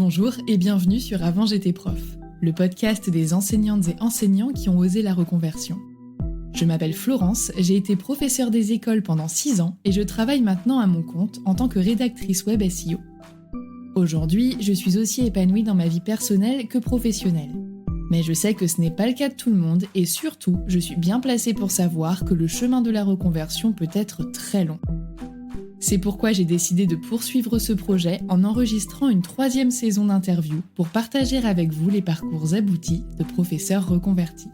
Bonjour et bienvenue sur Avant j'étais prof, le podcast des enseignantes et enseignants qui ont osé la reconversion. Je m'appelle Florence, j'ai été professeure des écoles pendant 6 ans et je travaille maintenant à mon compte en tant que rédactrice web SEO. Aujourd'hui, je suis aussi épanouie dans ma vie personnelle que professionnelle. Mais je sais que ce n'est pas le cas de tout le monde et surtout, je suis bien placée pour savoir que le chemin de la reconversion peut être très long. C'est pourquoi j'ai décidé de poursuivre ce projet en enregistrant une 3e saison d'interviews pour partager avec vous les parcours aboutis de professeurs reconvertis.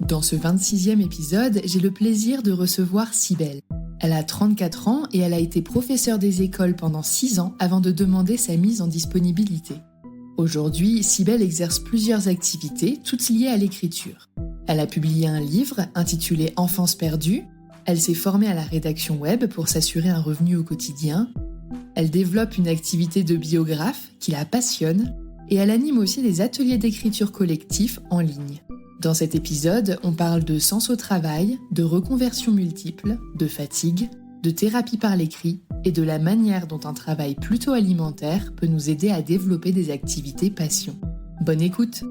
Dans ce 26e épisode, j'ai le plaisir de recevoir Cybèle. Elle a 34 ans et elle a été professeure des écoles pendant 6 ans avant de demander sa mise en disponibilité. Aujourd'hui, Cybèle exerce plusieurs activités, toutes liées à l'écriture. Elle a publié un livre intitulé « Enfance perdue ». Elle s'est formée à la rédaction web pour s'assurer un revenu au quotidien. Elle développe une activité de biographe qui la passionne et elle anime aussi des ateliers d'écriture collectif en ligne. Dans cet épisode, on parle de sens au travail, de reconversion multiple, de fatigue, de thérapie par l'écrit et de la manière dont un travail plutôt alimentaire peut nous aider à développer des activités passion. Bonne écoute!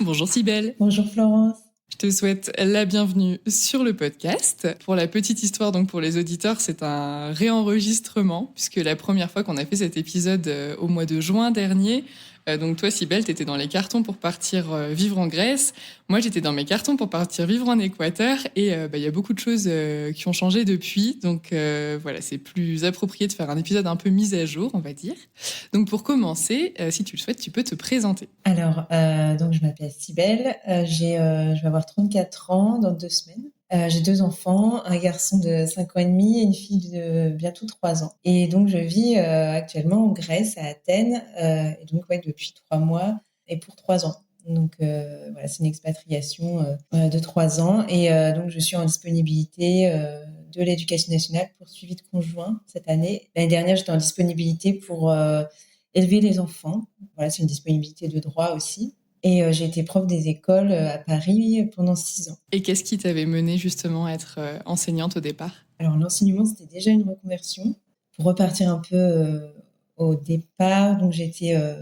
Bonjour Cybèle. Bonjour Florence. Je te souhaite la bienvenue sur le podcast. Pour la petite histoire, donc pour les auditeurs, c'est un réenregistrement puisque la première fois qu'on a fait cet épisode au mois de juin dernier, donc toi Cybèle, t'étais dans les cartons pour partir vivre en Grèce. Moi, j'étais dans mes cartons pour partir vivre en Équateur et y a beaucoup de choses qui ont changé depuis. Donc voilà, c'est plus approprié de faire un épisode un peu mis à jour, on va dire. Donc pour commencer, si tu le souhaites, tu peux te présenter. Alors, donc je m'appelle Cybèle, je vais avoir 34 ans dans 2 semaines. J'ai 2 enfants, un garçon de 5 ans et demi et une fille de bientôt 3 ans. Et donc, je vis actuellement en Grèce, à Athènes, et donc depuis 3 mois et pour 3 ans. Donc, voilà, c'est une expatriation de 3 ans. Et donc, je suis en disponibilité de l'Éducation nationale pour suivi de conjoint cette année. L'année dernière, j'étais en disponibilité pour élever les enfants. Voilà, c'est une disponibilité de droit aussi. Et j'ai été prof des écoles à Paris pendant 6 ans. Et qu'est-ce qui t'avait mené justement à être enseignante au départ ? Alors l'enseignement, c'était déjà une reconversion. Pour repartir un peu au départ, donc j'ai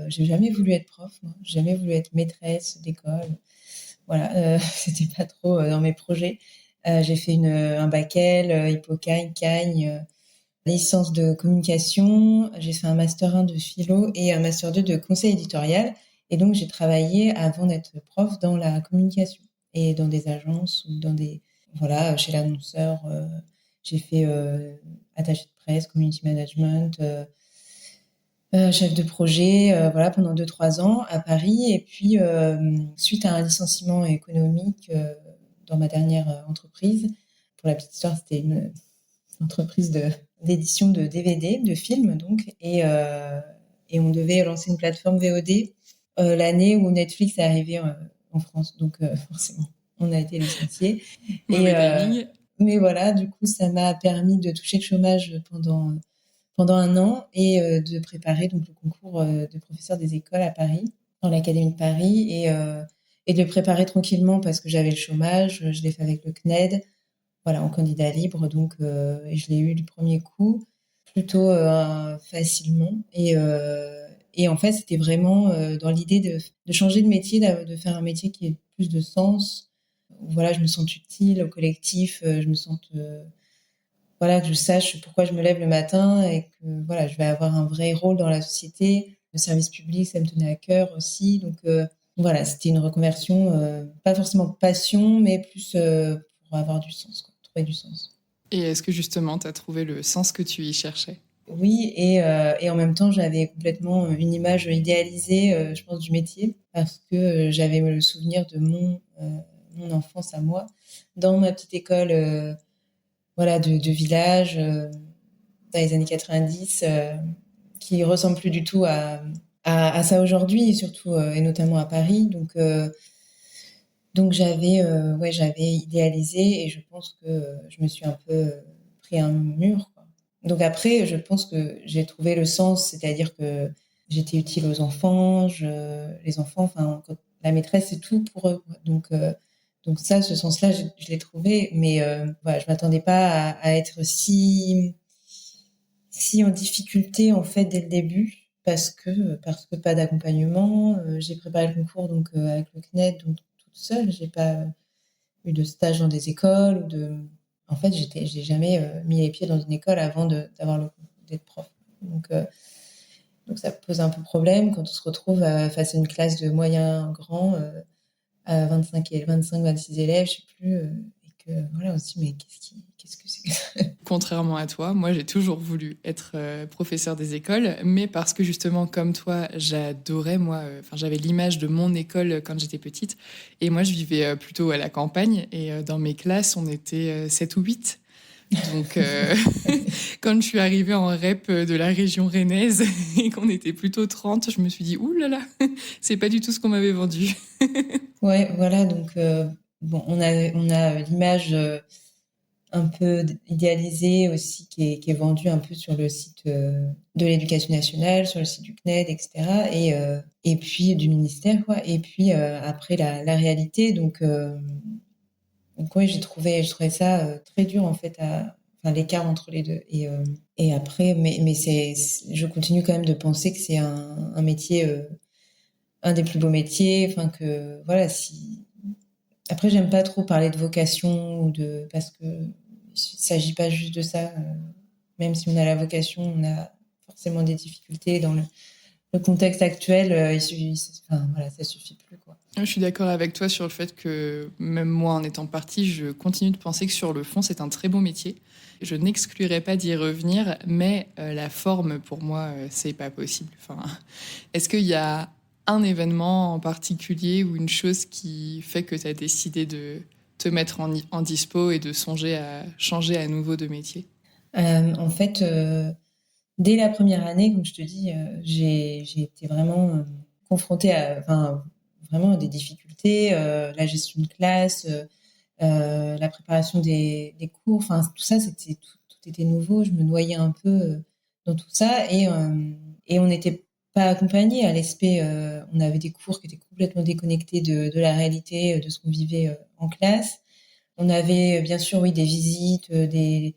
jamais voulu être prof, moi. J'ai jamais voulu être maîtresse d'école. Voilà, c'était pas trop dans mes projets. J'ai fait un bac L, Hippocagne, Cagne, licence de communication. J'ai fait un master 1 de philo et un master 2 de conseil éditorial. Et donc, j'ai travaillé avant d'être prof dans la communication et dans des agences ou chez l'annonceur. J'ai fait attaché de presse, community management, chef de projet, pendant 2-3 ans à Paris. Et puis, suite à un licenciement économique dans ma dernière entreprise, pour la petite histoire, c'était une entreprise d'édition de DVD, de films, donc, et on devait lancer une plateforme VOD l'année où Netflix est arrivé en France. Donc, forcément, on a été licenciés. Mais voilà, du coup, ça m'a permis de toucher le chômage pendant 1 an et de préparer donc le concours de professeur des écoles à Paris, dans l'Académie de Paris, et de le préparer tranquillement parce que j'avais le chômage. Je l'ai fait avec le CNED, voilà, en candidat libre. Donc, et je l'ai eu du premier coup, plutôt facilement. Et en fait, c'était vraiment dans l'idée de changer de métier, de faire un métier qui ait plus de sens. Voilà, je me sente utile au collectif, je me sente que je sache pourquoi je me lève le matin et que voilà, je vais avoir un vrai rôle dans la société. Le service public, ça me tenait à cœur aussi. Donc voilà, c'était une reconversion, pas forcément passion, mais plus pour avoir du sens, quoi, trouver du sens. Et est-ce que justement, tu as trouvé le sens que tu y cherchais ? Oui, et en même temps, j'avais complètement une image idéalisée, je pense, du métier, parce que j'avais le souvenir de mon enfance à moi, dans ma petite école de village, dans les années 90, qui ressemble plus du tout à ça aujourd'hui, et surtout, et notamment à Paris. Donc j'avais idéalisé, et je pense que je me suis un peu pris un mur, quoi. Donc après, je pense que j'ai trouvé le sens, c'est-à-dire que j'étais utile aux enfants, les enfants, enfin, la maîtresse, c'est tout pour eux, quoi. Donc Donc ça, ce sens-là, je l'ai trouvé, mais voilà, je m'attendais pas à être si en difficulté en fait dès le début parce que pas d'accompagnement. J'ai préparé le concours donc avec le CNED, donc toute seule. J'ai pas eu de stage dans des écoles ou de. En fait, j'ai jamais mis les pieds dans une école avant d'être prof. Donc ça pose un peu problème quand on se retrouve face à une classe de moyens grands à 26 élèves, je sais plus, et que voilà, on se dit mais qu'est-ce que c'est que ça? Contrairement à toi, moi j'ai toujours voulu être professeur des écoles, mais parce que justement comme toi, j'adorais j'avais l'image de mon école quand j'étais petite, et moi je vivais plutôt à la campagne, et dans mes classes on était 7 ou 8. Donc quand je suis arrivée en REP de la région rennaise et qu'on était plutôt 30, je me suis dit ouh là là, c'est pas du tout ce qu'on m'avait vendu. Ouais, voilà, donc bon, on a l'image un peu idéalisée aussi qui est vendue un peu sur le site de l'Éducation nationale, sur le site du CNED, etc. Et puis du ministère, quoi. Et puis après la réalité, donc oui, je trouvais ça très dur en fait, enfin l'écart entre les deux. Et après, mais je continue quand même de penser que c'est un métier, un des plus beaux métiers. Enfin que voilà, si après j'aime pas trop parler de vocation parce que il s'agit pas juste de ça. Même si on a la vocation, on a forcément des difficultés dans le contexte actuel. Enfin voilà, ça suffit plus quoi. Je suis d'accord avec toi sur le fait que même moi, en étant partie, je continue de penser que sur le fond, c'est un très beau métier. Je n'exclurais pas d'y revenir, mais la forme, pour moi, c'est pas possible. Enfin, est-ce qu'il y a un événement en particulier ou une chose qui fait que tu as décidé de te mettre en dispo et de songer à changer à nouveau de métier? En fait, dès la première année, comme je te dis, j'ai été vraiment confrontée enfin, vraiment à des difficultés, la gestion de classe, la préparation des cours, enfin tout ça, tout était nouveau. Je me noyais un peu dans tout ça et on n'était pas accompagnés à l'ESP. On avait des cours qui étaient complètement déconnectés de la réalité, de ce qu'on vivait en classe. On avait bien sûr, oui, des visites, des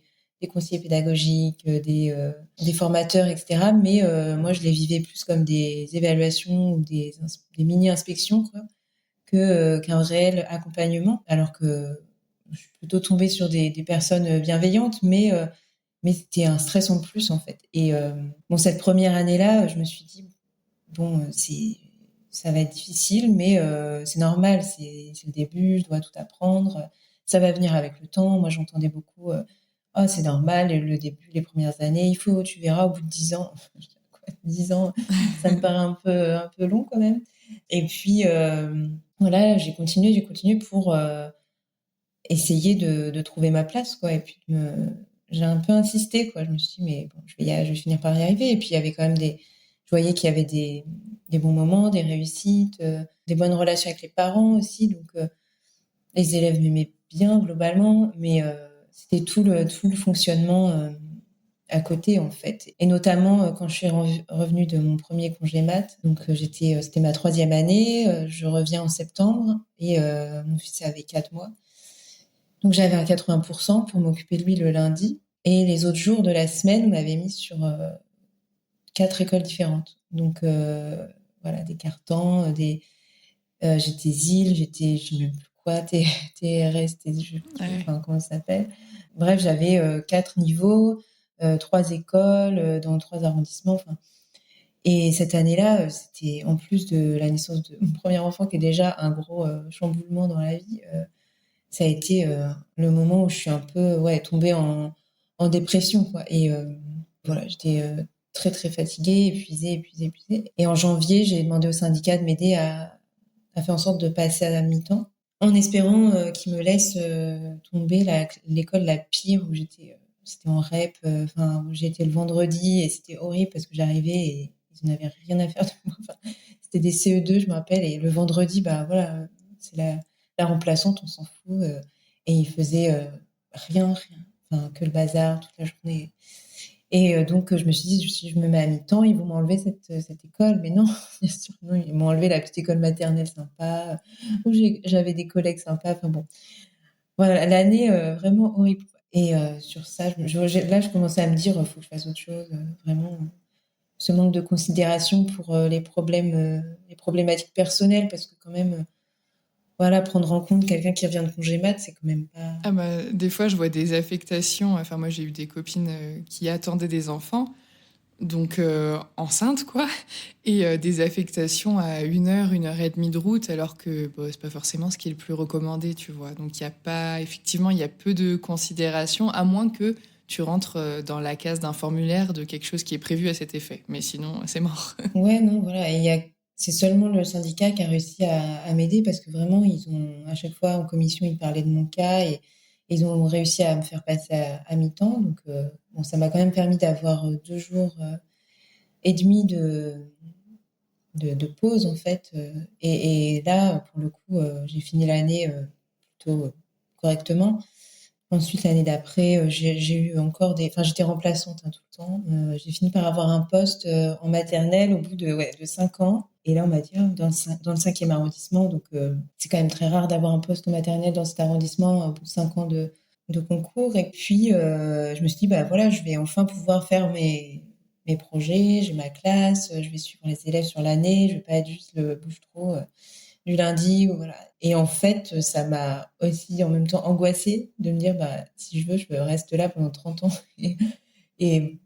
conseillers pédagogiques, des formateurs, etc. Mais moi, je les vivais plus comme des évaluations ou des mini-inspections, quoi, qu'un réel accompagnement. Alors que je suis plutôt tombée sur des personnes bienveillantes, mais c'était un stress en plus, en fait. Et bon, cette première année-là, je me suis dit, bon, ça va être difficile, mais c'est normal, c'est le début, je dois tout apprendre. Ça va venir avec le temps. Moi, j'entendais beaucoup, oh, c'est normal, le début, les premières années, tu verras au bout de 10 ans. Je dis, quoi, 10 ans, ça me paraît un peu long quand même. Et puis, voilà, j'ai continué pour essayer de trouver ma place, quoi. Et puis, j'ai un peu insisté, quoi. Je me suis dit, mais bon, je vais finir par y arriver. Et puis, il y avait quand même je voyais qu'il y avait des bons moments, des réussites, des bonnes relations avec les parents aussi. Donc, les élèves m'aimaient bien globalement, mais c'était tout le fonctionnement à côté, en fait. Et notamment quand je suis revenue de mon premier congé mat, donc c'était ma 3e année, je reviens en septembre et mon fils avait 4 mois. Donc j'avais un 80% pour m'occuper de lui le lundi. Et les autres jours de la semaine, on m'avait mis sur 4 écoles différentes. Donc voilà, des cartons, j'étais ZIL, j'étais, je ne sais même plus quoi, TRS, enfin comment ça s'appelle. Bref, j'avais 4 niveaux, 3 écoles dans 3 arrondissements. Enfin, et cette année-là, c'était en plus de la naissance de mon premier enfant, qui est déjà un gros chamboulement dans la vie. Ça a été le moment où je suis un peu tombée en dépression, quoi. Et voilà, j'étais très très fatiguée, épuisée. Et en janvier, j'ai demandé au syndicat de m'aider à faire en sorte de passer à la mi-temps, en espérant qu'ils me laissent tomber l'école la pire où c'était en REP, enfin où j'étais le vendredi et c'était horrible parce que j'arrivais et ils n'avaient rien à faire de moi. Enfin, c'était des CE2, je me rappelle, et le vendredi, bah voilà, c'est la remplaçante, on s'en fout. Et il faisait rien, enfin, que le bazar toute la journée. Et donc, je me suis dit, si je me mets à mi-temps, ils vont m'enlever cette école. Mais non, bien sûr, non, ils m'ont enlevé la petite école maternelle sympa, où j'avais des collègues sympas. Enfin bon, voilà, l'année vraiment horrible. Et sur ça, là, je commençais à me dire, il faut que je fasse autre chose. Vraiment, ce manque de considération pour les problématiques personnelles, parce que quand même, voilà, prendre en compte quelqu'un qui revient de congé mat, c'est quand même pas... Ah bah, des fois, je vois des affectations. Enfin, moi, j'ai eu des copines qui attendaient des enfants, donc enceintes, quoi, et des affectations à 1 heure et demie de route, alors que bon, c'est pas forcément ce qui est le plus recommandé, tu vois. Donc, il y a pas, effectivement, il y a peu de considération, à moins que tu rentres dans la case d'un formulaire de quelque chose qui est prévu à cet effet. Mais sinon, c'est mort. Ouais, non, voilà. C'est seulement le syndicat qui a réussi à m'aider parce que vraiment, à chaque fois en commission, ils parlaient de mon cas et ils ont réussi à me faire passer à mi-temps. Donc, bon, ça m'a quand même permis d'avoir 2 jours et demi de pause, en fait. Et là, pour le coup, j'ai fini l'année plutôt correctement. Ensuite, l'année d'après, j'ai eu encore enfin, j'étais remplaçante hein, tout le temps. J'ai fini par avoir un poste en maternelle au bout de 5 ans. Et là, on m'a dit, ah, dans le 5e arrondissement, donc c'est quand même très rare d'avoir un poste en maternelle dans cet arrondissement au bout de 5 ans de concours. Et puis, je me suis dit, bah voilà, je vais enfin pouvoir faire mes projets, j'ai ma classe, je vais suivre les élèves sur l'année, je vais pas être juste le bouche-trou du lundi. Ou voilà. Et en fait, ça m'a aussi en même temps angoissée de me dire, bah, si je reste là pendant 30 ans. Et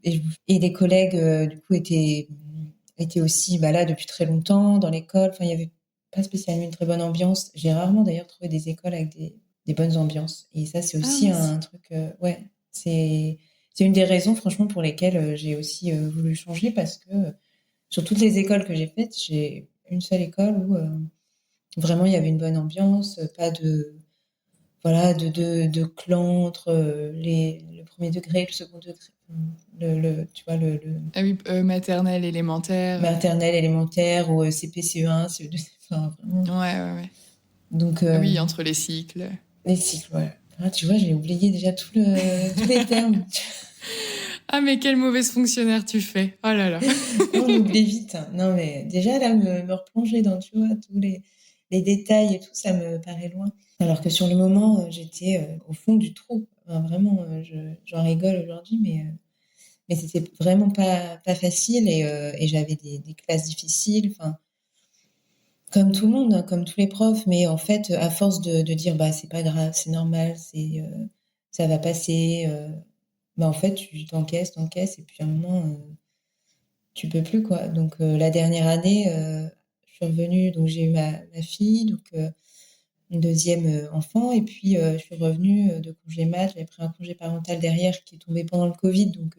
les collègues, du coup, étaient aussi bah, là depuis très longtemps dans l'école. Enfin, il n'y avait pas spécialement une très bonne ambiance. J'ai rarement d'ailleurs trouvé des écoles avec des bonnes ambiances. Et ça, c'est Ah aussi mince. un truc, ouais, c'est une des raisons, franchement, pour lesquelles j'ai aussi voulu changer parce que sur toutes les écoles que j'ai faites, j'ai une seule école où vraiment, il y avait une bonne ambiance, pas de, voilà, de clan entre le premier degré, le second degré, tu vois, le Ah oui, maternelle, élémentaire. maternelle, élémentaire ou CP, CE1, CE2, enfin, vraiment. Ouais, ouais, ouais. Donc, Ah oui, entre les cycles. les cycles, voilà. Ah, tu vois, j'ai oublié déjà tous les termes. Ah, mais quelle mauvaise fonctionnaire tu fais. Oh là là. On oublie vite, hein. Non, mais déjà, là, me replonger dans, tu vois, tous les détails et tout, ça me paraît loin. Alors que sur le moment, j'étais au fond du trou. Enfin, vraiment, j'en rigole aujourd'hui, mais c'était vraiment pas facile et j'avais des classes difficiles. Enfin, comme tout le monde, hein, comme tous les profs, mais en fait, à force de dire, bah, c'est pas grave, c'est normal, ça va passer, bah, en fait, tu t'encaisses et puis à un moment, tu peux plus, quoi. Donc, la dernière année, je suis revenue, donc j'ai eu ma fille, donc une deuxième enfant, et puis je suis revenue de congé mat. J'avais pris un congé parental derrière qui est tombé pendant le Covid, donc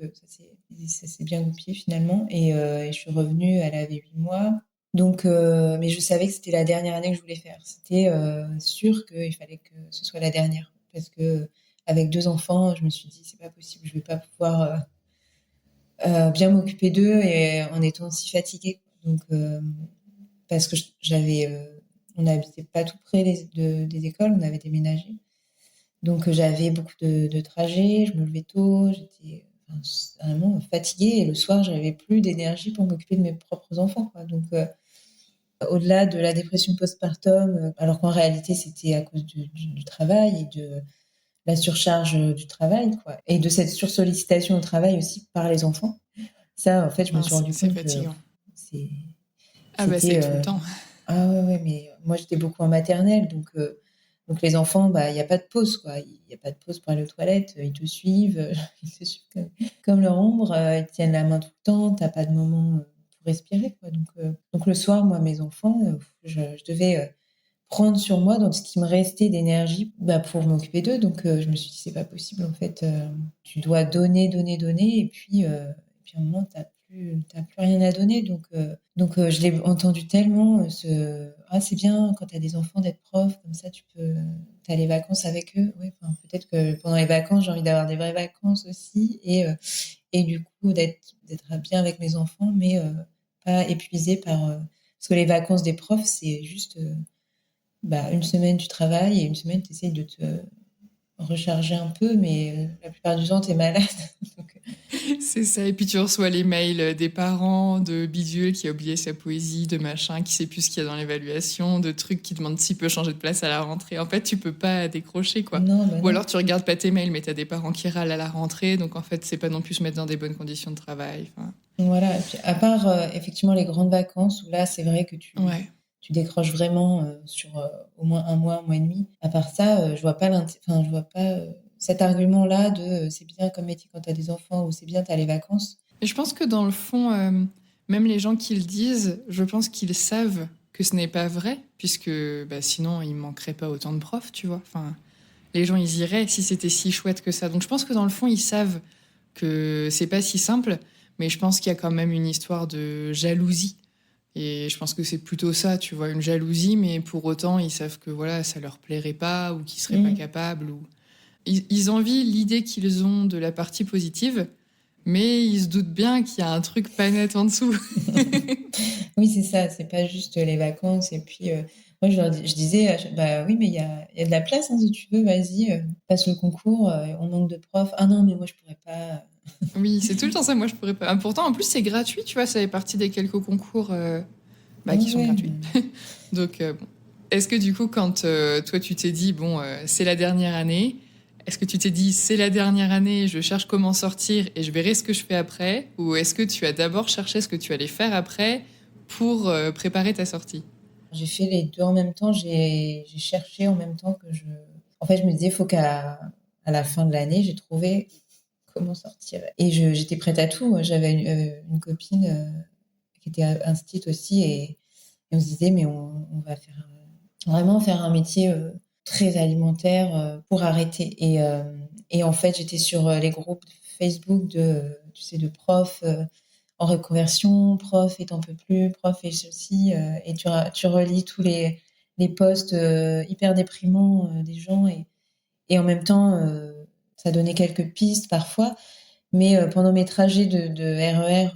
ça s'est bien goupillé finalement. Et je suis revenue, elle avait 8 mois. Donc, mais je savais que c'était la dernière année que je voulais faire. C'était sûr qu'il fallait que ce soit la dernière, parce que avec 2 enfants, je me suis dit c'est pas possible, je vais pas pouvoir bien m'occuper d'eux et en étant si fatiguée. Donc, parce que on n'habitait pas tout près des écoles, on avait déménagé. Donc, j'avais beaucoup de trajets, je me levais tôt, j'étais enfin, vraiment fatiguée et le soir, j'avais plus d'énergie pour m'occuper de mes propres enfants, quoi. Donc, au-delà de la dépression postpartum, alors qu'en réalité, c'était à cause du travail et de la surcharge du travail, quoi, et de cette sursollicitation au travail aussi par les enfants. Ça, en fait, je me suis Mince, rendu c'est compte que fatigant. c'est Ah bah c'est c'était, tout le temps. ah ouais, ouais, mais moi, j'étais beaucoup en maternelle, donc les enfants, bah, il y a pas de pause, quoi. Il y a pas de pause pour aller aux toilettes, ils te suivent, ils te suivent comme leur ombre, ils te tiennent la main tout le temps, tu as pas de moment, pour respirer, quoi. Donc le soir, moi, mes enfants, je devais, prendre sur moi dans ce qui me restait d'énergie, bah, pour m'occuper d'eux. Donc je me suis dit: «C'est pas possible, en fait, tu dois donner, donner, donner et puis à un moment, tu as plus rien à donner». Donc je l'ai entendu tellement, «Ah, c'est bien quand tu as des enfants d'être prof, comme ça tu as les vacances avec eux». Oui, enfin, peut-être que pendant les vacances, j'ai envie d'avoir des vraies vacances aussi et du coup d'être bien avec mes enfants, mais pas épuisée parce que les vacances des profs, c'est juste, bah, une semaine tu travailles et une semaine tu essayes de te recharger un peu, mais la plupart du temps tu es malade. Donc C'est ça. Et puis tu reçois les mails des parents, de bidule qui a oublié sa poésie, de machin, qui sait plus ce qu'il y a dans l'évaluation, de trucs qui demandent s'il peut changer de place à la rentrée. En fait, tu peux pas décrocher, quoi. Non, bah Ou non. alors tu regardes pas tes mails, mais t'as des parents qui râlent à la rentrée, donc en fait, c'est pas non plus se mettre dans des bonnes conditions de travail. Enfin, Voilà. Et puis, à part effectivement les grandes vacances, où là, c'est vrai que ouais. tu décroches vraiment sur au moins un mois et demi. À part ça, je vois pas cet argument-là de c'est bien comme métier quand t'as des enfants ou c'est bien t'as les vacances. Et je pense que dans le fond, même les gens qui le disent, je pense qu'ils savent que ce n'est pas vrai, puisque bah, sinon, il manquerait pas autant de profs, tu vois. Enfin, les gens, ils iraient si c'était si chouette que ça. Donc je pense que dans le fond, ils savent que c'est pas si simple, mais je pense qu'il y a quand même une histoire de jalousie. Et je pense que c'est plutôt ça, tu vois, une jalousie, mais pour autant, ils savent que voilà, ça leur plairait pas ou qu'ils seraient pas Mm. capables. Ou... Ils envient l'idée qu'ils ont de la partie positive, mais ils se doutent bien qu'il y a un truc pas net en dessous. Oui, c'est ça, c'est pas juste les vacances. Et puis, moi, je disais, bah oui, mais il y a de la place, hein, si tu veux, vas-y, passe le concours, on manque de profs. Ah non, mais moi, je pourrais pas. Oui, c'est tout le temps ça, moi je pourrais pas. Ah, pourtant, en plus, c'est gratuit, tu vois, ça fait partie des quelques concours bah, qui Ouais, sont ouais, gratuits. Donc, bon. Est-ce que du coup, quand toi tu t'es dit, bon, c'est la dernière année, est-ce que tu t'es dit, c'est la dernière année, je cherche comment sortir et je verrai ce que je fais après? Ou est-ce que tu as d'abord cherché ce que tu allais faire après pour préparer ta sortie? j'ai fait les deux en même temps. J'ai cherché en même temps que je. En fait, je me disais, faut à la fin de l'année, j'ai trouvé comment sortir. Et j'étais prête à tout. J'avais une copine qui était instite aussi et on se disait, mais on va vraiment faire un métier très alimentaire pour arrêter. Et en fait, j'étais sur les groupes Facebook tu sais, de profs en reconversion, prof et t'en peux plus, prof et ceci, et tu relis tous les posts hyper déprimants des gens et en même temps, ça donnait quelques pistes parfois. Mais pendant mes trajets de RER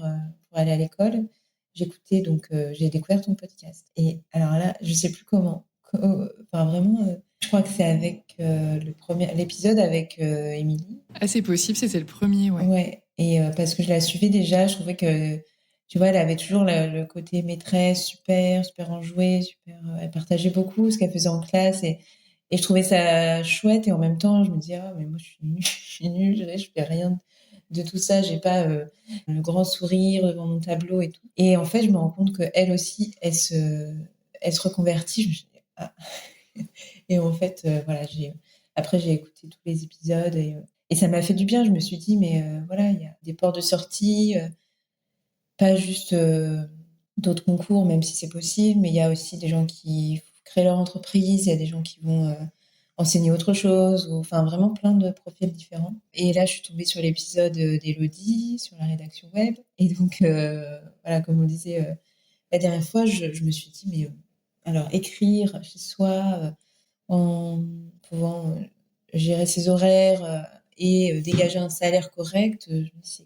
pour aller à l'école, j'écoutais donc j'ai découvert ton podcast. Et alors là, je sais plus comment. Enfin vraiment, je crois que c'est avec l'épisode avec Émilie. Ah, c'est possible, c'était le premier, ouais. Ouais. Et parce que je la suivais déjà, je trouvais que tu vois, elle avait toujours le côté maîtresse, super, super enjouée, super. Elle partageait beaucoup ce qu'elle faisait en classe et je trouvais ça chouette et en même temps, je me disais ah mais moi je suis nulle, je suis nulle, je fais rien de tout ça, j'ai pas le grand sourire devant mon tableau et tout. Et en fait, je me rends compte que elle aussi, elle se reconvertit. Je me suis dit, ah. Et en fait, voilà, après j'ai écouté tous les épisodes et ça m'a fait du bien. Je me suis dit, mais voilà, il y a des ports de sortie, pas juste d'autres concours, même si c'est possible, mais il y a aussi des gens qui créent leur entreprise, il y a des gens qui vont enseigner autre chose, ou, enfin vraiment plein de profils différents. Et là, je suis tombée sur l'épisode d'Élodie, sur la rédaction web. Et donc, voilà, comme on le disait la dernière fois, je me suis dit, mais alors écrire chez soi, en pouvant gérer ses horaires et dégager un salaire correct, je me dis,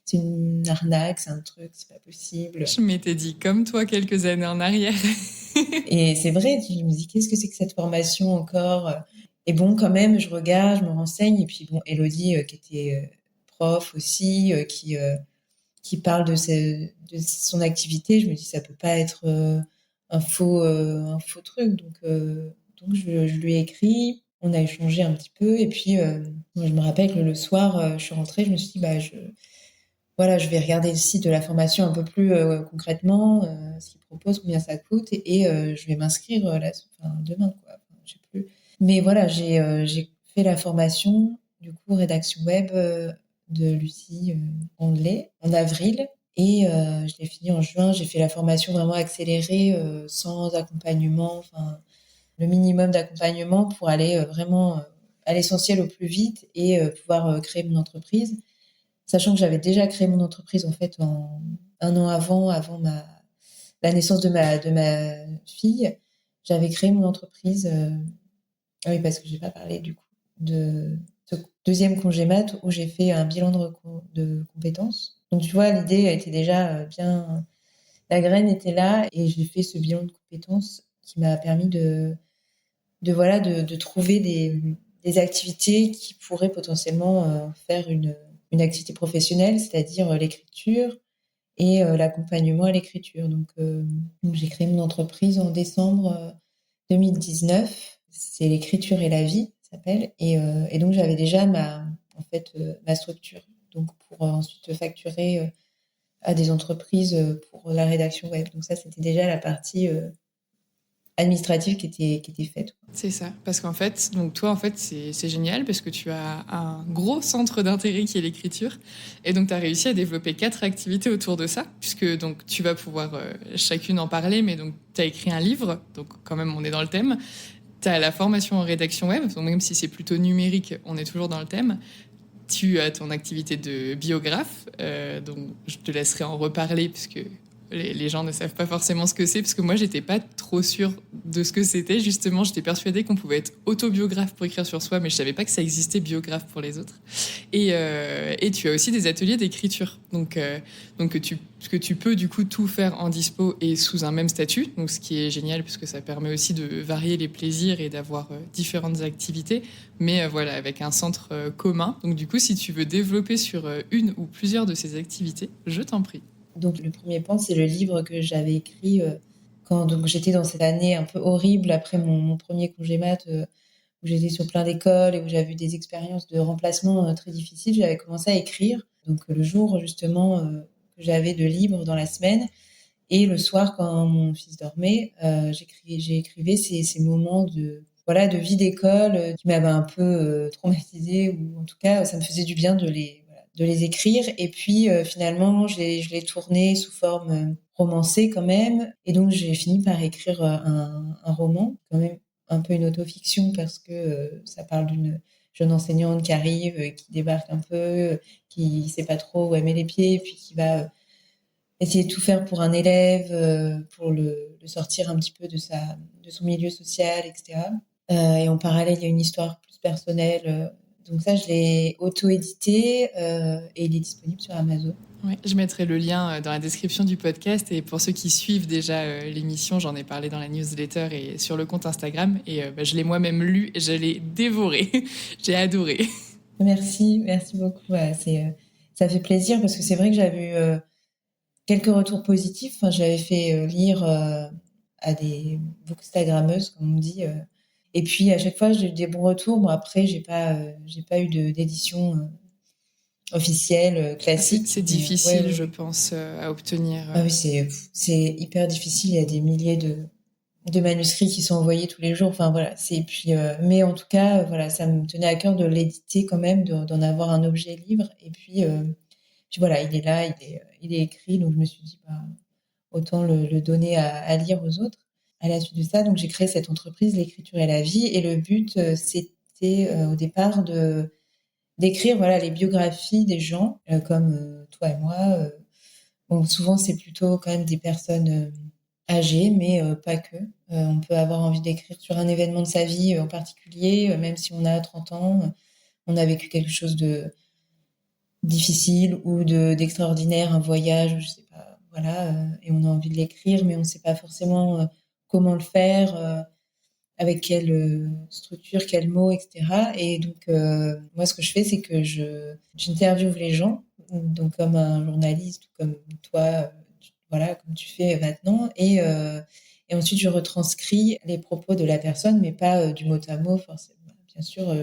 c'est une arnaque, c'est un truc, c'est pas possible. Je m'étais dit comme toi quelques années en arrière. Et c'est vrai, je me dis, qu'est-ce que c'est que cette formation encore? Et bon, quand même, je regarde, je me renseigne. Et puis, bon, Elodie, qui était prof aussi, qui parle de son activité, je me dis, ça peut pas être un faux truc. Donc je lui ai écrit, on a échangé un petit peu. Et puis, moi, je me rappelle que le soir, je suis rentrée, je me suis dit, bah, voilà, je vais regarder le site de la formation un peu plus concrètement, ce qu'ils proposent, combien ça coûte, et je vais m'inscrire demain, quoi. Enfin, je sais plus. Mais voilà, j'ai fait la formation, du coup, rédaction web de Lucie Ondelet en avril, et je l'ai fini en juin. J'ai fait la formation vraiment accélérée, sans accompagnement, enfin, le minimum d'accompagnement pour aller vraiment à l'essentiel au plus vite et pouvoir créer mon entreprise. Sachant que j'avais déjà créé mon entreprise en fait un an avant la naissance de ma fille, j'avais créé mon entreprise. Ah oui, parce que j'ai pas parlé du coup de ce deuxième congé mat où j'ai fait un bilan de compétences. Donc tu vois, l'idée était déjà bien, la graine était là et j'ai fait ce bilan de compétences qui m'a permis de trouver des activités qui pourraient potentiellement faire une activité professionnelle, c'est-à-dire l'écriture et l'accompagnement à l'écriture. Donc j'ai créé mon entreprise en décembre 2019. C'est l'écriture et la vie, ça s'appelle. Et donc j'avais déjà ma structure. Donc pour ensuite facturer à des entreprises pour la rédaction web. Donc ça, c'était déjà la partie administrative qui était faite. C'est ça, parce qu'en fait, donc toi, en fait, c'est génial parce que tu as un gros centre d'intérêt qui est l'écriture, et donc tu as réussi à développer 4 activités autour de ça, puisque donc tu vas pouvoir chacune en parler, mais donc tu as écrit un livre, donc quand même on est dans le thème. Tu as la formation en rédaction web, donc même si c'est plutôt numérique, on est toujours dans le thème. Tu as ton activité de biographe, donc je te laisserai en reparler puisque les gens ne savent pas forcément ce que c'est, parce que moi, j'étais pas trop sûre de ce que c'était. Justement, j'étais persuadée qu'on pouvait être autobiographe pour écrire sur soi, mais je savais pas que ça existait biographe pour les autres. Et tu as aussi des ateliers d'écriture, donc que tu peux du coup tout faire en dispo et sous un même statut, donc ce qui est génial puisque ça permet aussi de varier les plaisirs et d'avoir différentes activités, mais voilà, avec un centre commun. Donc du coup, si tu veux développer sur une ou plusieurs de ces activités, je t'en prie. Donc le premier point, c'est le livre que j'avais écrit quand donc, j'étais dans cette année un peu horrible après mon premier congé mat, où j'étais sur plein d'écoles et où j'avais eu des expériences de remplacement très difficiles. J'avais commencé à écrire. Donc le jour justement que j'avais de libre dans la semaine, et le soir quand mon fils dormait, j'écrivais ces moments de vie d'école qui m'avaient un peu traumatisée, ou en tout cas ça me faisait du bien de les écrire. Et puis finalement, je l'ai tourné sous forme romancée quand même. Et donc j'ai fini par écrire un roman, quand même un peu une autofiction, parce que ça parle d'une jeune enseignante qui arrive, qui débarque un peu, qui sait pas trop où elle met les pieds, puis qui va essayer de tout faire pour un élève, pour le sortir un petit peu de son milieu social, etc. Et en parallèle, il y a une histoire plus personnelle. Donc ça, je l'ai auto-édité et il est disponible sur Amazon. Ouais, je mettrai le lien dans la description du podcast, et pour ceux qui suivent déjà l'émission, j'en ai parlé dans la newsletter et sur le compte Instagram, et je l'ai moi-même lu et je l'ai dévoré. J'ai adoré. Merci beaucoup. Voilà, ça fait plaisir parce que c'est vrai que j'avais eu quelques retours positifs. Enfin, j'avais fait lire à des bookstagrammeuses, comme on dit. Et puis à chaque fois, j'ai eu des bons retours. Bon, après, j'ai pas eu d'édition officielle, classique. C'est difficile, ouais. je pense, à obtenir. Ah oui, c'est hyper difficile. Il y a des milliers de manuscrits qui sont envoyés tous les jours. Enfin voilà. Mais en tout cas, voilà, ça me tenait à cœur de l'éditer quand même, d'en avoir un objet livre. Et puis voilà, il est là, il est écrit. Donc je me suis dit, bah, autant le donner à lire aux autres. À la suite de ça, donc j'ai créé cette entreprise, l'écriture et la vie. Et le but, c'était au départ d'écrire voilà les biographies des gens comme toi et moi. Bon, souvent c'est plutôt quand même des personnes âgées, mais pas que. On peut avoir envie d'écrire sur un événement de sa vie en particulier, même si on a 30 ans, on a vécu quelque chose de difficile ou d'extraordinaire, un voyage, je sais pas, voilà, et on a envie de l'écrire, mais on ne sait pas forcément comment le faire, avec quelle structure, quels mots, etc. Et donc, moi, ce que je fais, c'est que j'interviewe les gens, donc comme un journaliste, comme toi, voilà, comme tu fais maintenant, et ensuite je retranscris les propos de la personne, mais pas du mot à mot, forcément. Bien sûr,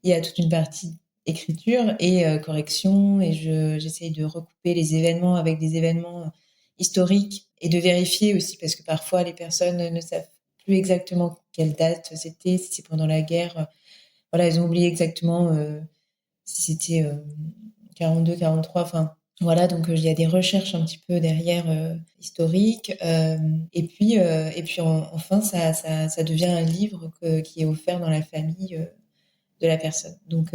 il y a toute une partie écriture et correction, et j'essaye de recouper les événements avec des événements historiques, et de vérifier aussi, parce que parfois les personnes ne savent plus exactement quelle date c'était, si c'est pendant la guerre. Voilà, ils ont oublié exactement si c'était 42, 43, enfin voilà, donc il y a des recherches un petit peu derrière historiques. Enfin, ça devient un livre qui est offert dans la famille de la personne. Donc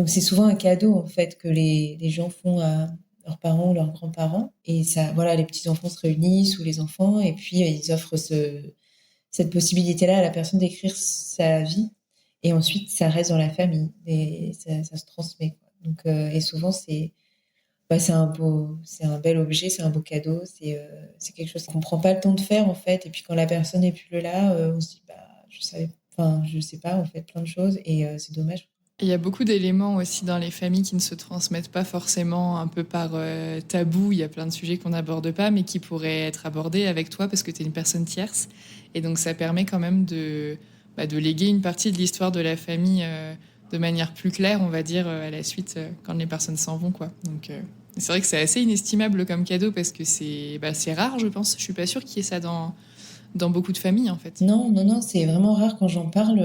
c'est souvent un cadeau en fait que les gens font à leurs parents ou leurs grands-parents. Et ça, voilà, les petits-enfants se réunissent, ou les enfants, et puis ils offrent cette possibilité-là à la personne d'écrire sa vie. Et ensuite, ça reste dans la famille et ça se transmet, quoi. Donc, et souvent, c'est un bel objet, c'est un beau cadeau, c'est quelque chose qu'on prend pas le temps de faire en fait. Et puis quand la personne n'est plus là, on se dit, bah, je sais pas en fait plein de choses, et c'est dommage. Il y a beaucoup d'éléments aussi dans les familles qui ne se transmettent pas forcément un peu par tabou. Il y a plein de sujets qu'on n'aborde pas, mais qui pourraient être abordés avec toi parce que tu es une personne tierce. Et donc ça permet quand même de léguer une partie de l'histoire de la famille de manière plus claire, on va dire, à la suite, quand les personnes s'en vont, quoi. Donc c'est vrai que c'est assez inestimable comme cadeau parce que c'est rare, je pense. Je suis pas sûre qu'il y ait ça dans beaucoup de familles, en fait. Non, non, non, c'est vraiment rare quand j'en parle.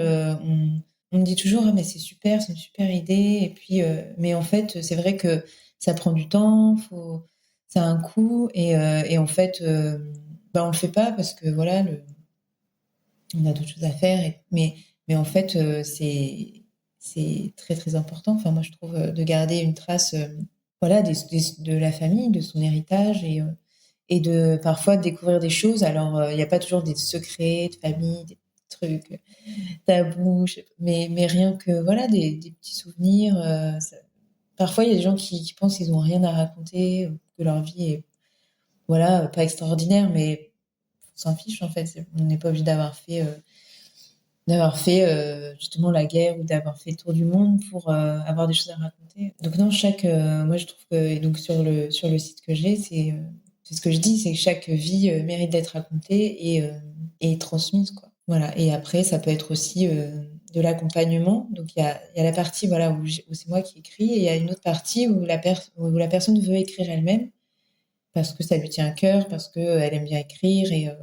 On me dit toujours, ah, mais c'est super, c'est une super idée. Et puis, mais en fait, c'est vrai que ça prend du temps, ça a un coût. Et en fait, on le fait pas parce que voilà, on a d'autres choses à faire. Mais en fait, c'est très, très important. Enfin, moi, je trouve de garder une trace, voilà, de la famille, de son héritage et de parfois découvrir des choses. Alors, il n'y a pas toujours des secrets de famille, des trucs tabous, mais rien que voilà, des petits souvenirs. Parfois, il y a des gens qui pensent qu'ils n'ont rien à raconter, que leur vie est voilà, pas extraordinaire, mais on s'en fiche en fait. On n'est pas obligé d'avoir fait justement la guerre ou d'avoir fait le tour du monde pour avoir des choses à raconter. Donc non, moi je trouve que et donc sur le site que j'ai, c'est ce que je dis, c'est que chaque vie mérite d'être racontée et transmise quoi. Voilà. Et après, ça peut être aussi de l'accompagnement. Donc il y a la partie voilà où c'est moi qui écris et il y a une autre partie où la personne veut écrire elle-même parce que ça lui tient à cœur, parce que elle aime bien écrire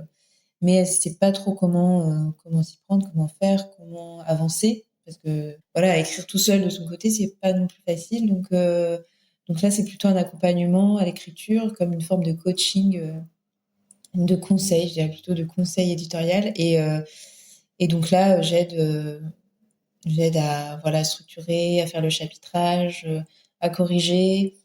mais elle sait pas trop comment s'y prendre, comment faire, comment avancer. Parce que voilà, écrire tout seul de son côté, c'est pas non plus facile. Donc là, c'est plutôt un accompagnement à l'écriture, comme une forme de coaching, de conseil, je dirais plutôt de conseil éditorial. Et donc là, j'aide à voilà, structurer, à faire le chapitrage, à corriger,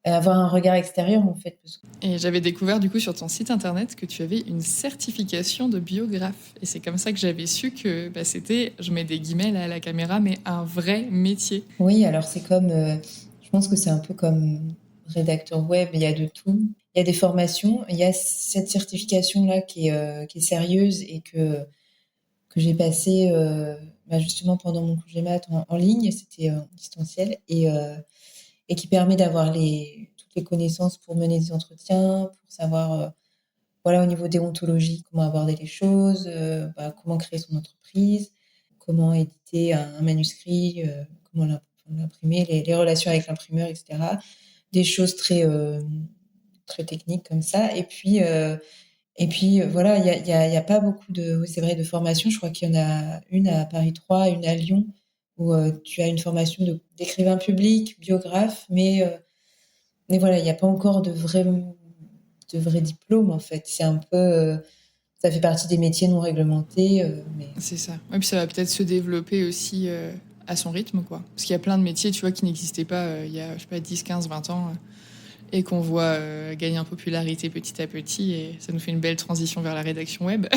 à avoir un regard extérieur en fait. Et j'avais découvert du coup sur ton site internet que tu avais une certification de biographe. Et c'est comme ça que j'avais su que c'était, je mets des guillemets là à la caméra, mais un vrai métier. Oui, alors c'est comme, je pense que c'est un peu comme rédacteur web, il y a de tout. Il y a des formations, il y a cette certification-là qui est sérieuse et que j'ai passée justement pendant mon congé mat en ligne, c'était en distanciel, et qui permet d'avoir toutes les connaissances pour mener des entretiens, pour savoir voilà, au niveau déontologie, comment aborder les choses, comment créer son entreprise, comment éditer un manuscrit, comment l'imprimer, les relations avec l'imprimeur, etc. Des choses très, très techniques comme ça. Et puis voilà, il y a pas beaucoup oui, c'est vrai, de formations. Je crois qu'il y en a une à Paris 3, une à Lyon, où tu as une formation d'écrivain public, biographe, mais voilà, il n'y a pas encore de vrai diplôme en fait. C'est un peu, ça fait partie des métiers non réglementés, mais C'est ça. Et puis ça va peut-être se développer aussi à son rythme, quoi. Parce qu'il y a plein de métiers, tu vois, qui n'existaient pas il y a, je sais pas, 10, 15, 20 ans, et qu'on voit gagner en popularité petit à petit. Et ça nous fait une belle transition vers la rédaction web,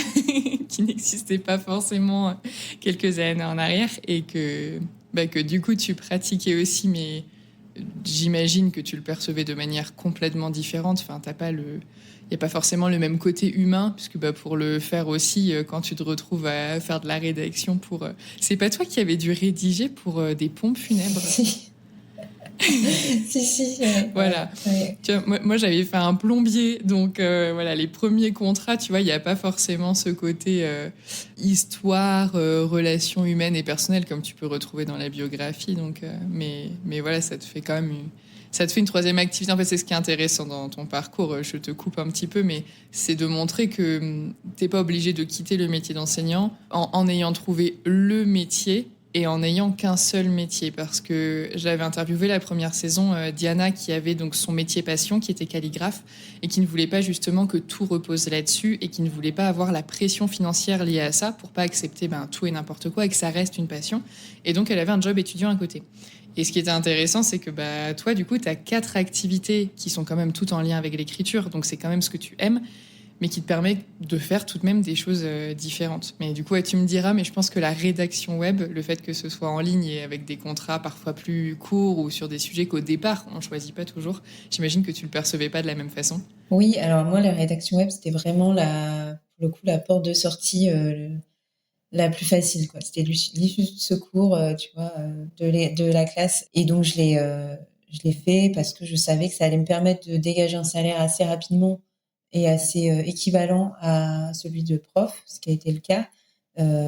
qui n'existait pas forcément quelques années en arrière, et que du coup tu pratiquais aussi, mais j'imagine que tu le percevais de manière complètement différente. Enfin, t'as pas le, il y a pas forcément le même côté humain, puisque pour le faire aussi, quand tu te retrouves à faire de la rédaction pour, c'est pas toi qui avais dû rédiger pour des pompes funèbres. si, si, ouais, Voilà. ouais. Tu vois, moi, j'avais fait un plombier, donc voilà, les premiers contrats, tu vois, il n'y a pas forcément ce côté histoire, relations humaines et personnelles comme tu peux retrouver dans la biographie. Donc, mais voilà, ça te fait quand même ça te fait une troisième activité. En fait, c'est ce qui est intéressant dans ton parcours. Je te coupe un petit peu, mais c'est de montrer que t'es pas obligé de quitter le métier d'enseignant en ayant trouvé le métier et en n'ayant qu'un seul métier. Parce que j'avais interviewé la première saison Diana, qui avait donc son métier passion, qui était calligraphe, et qui ne voulait pas justement que tout repose là-dessus, et qui ne voulait pas avoir la pression financière liée à ça, pour pas accepter tout et n'importe quoi, et que ça reste une passion. Et donc elle avait un job étudiant à côté. Et ce qui était intéressant, c'est que toi, du coup, tu as 4 activités qui sont quand même toutes en lien avec l'écriture, donc c'est quand même ce que tu aimes, mais qui te permet de faire tout de même des choses différentes. Mais du coup, tu me diras, mais je pense que la rédaction web, le fait que ce soit en ligne et avec des contrats parfois plus courts ou sur des sujets qu'au départ, on ne choisit pas toujours, j'imagine que tu ne le percevais pas de la même façon. Oui, alors moi, la rédaction web, c'était vraiment pour le coup, la porte de sortie, la plus facile, quoi. C'était l'issue de secours, tu vois, de la classe. Et donc, je l'ai fait parce que je savais que ça allait me permettre de dégager un salaire assez rapidement et assez équivalent à celui de prof, ce qui a été le cas.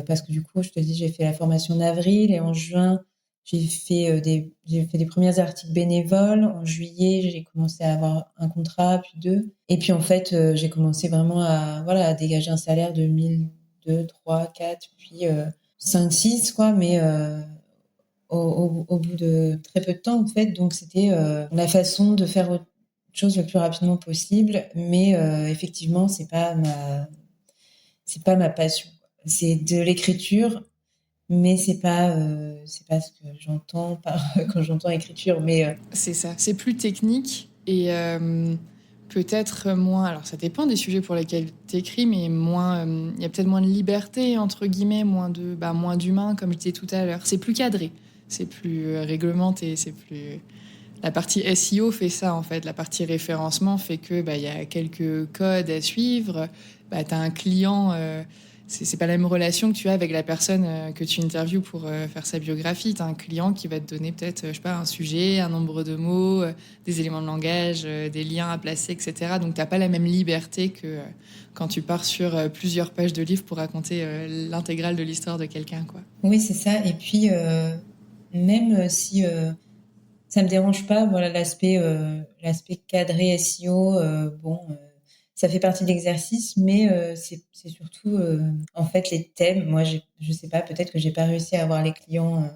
Parce que du coup, je te dis, j'ai fait la formation en avril et en juin, j'ai fait des premiers articles bénévoles. En juillet, j'ai commencé à avoir un contrat, puis deux. Et puis en fait, j'ai commencé vraiment à dégager un salaire de 1002, 3, 4, puis 5, 6, quoi. Mais au bout de très peu de temps, en fait. Donc c'était la façon de faire autre chose le plus rapidement possible. Mais effectivement, c'est pas ma passion. C'est de l'écriture, mais c'est pas ce que j'entends par quand j'entends écriture. Mais C'est ça, c'est plus technique et peut-être moins. Alors ça dépend des sujets pour lesquels tu écris, mais moins. Il y a peut-être moins de liberté, entre guillemets, moins d'humain, comme je disais tout à l'heure. C'est plus cadré, c'est plus réglementé, c'est plus. La partie SEO fait ça en fait. La partie référencement fait que il y a quelques codes à suivre. Tu as un client. C'est pas la même relation que tu as avec la personne que tu interviews pour faire sa biographie. Tu as un client qui va te donner peut-être, je sais pas, un sujet, un nombre de mots, des éléments de langage, des liens à placer, etc. Donc t'as pas la même liberté que quand tu pars sur plusieurs pages de livres pour raconter l'intégrale de l'histoire de quelqu'un, quoi. oui, c'est ça. Et puis même si ça me dérange pas, voilà, l'aspect cadré SEO, bon, ça fait partie de l'exercice, mais c'est surtout en fait les thèmes. Moi, je sais pas, peut-être que j'ai pas réussi à avoir les clients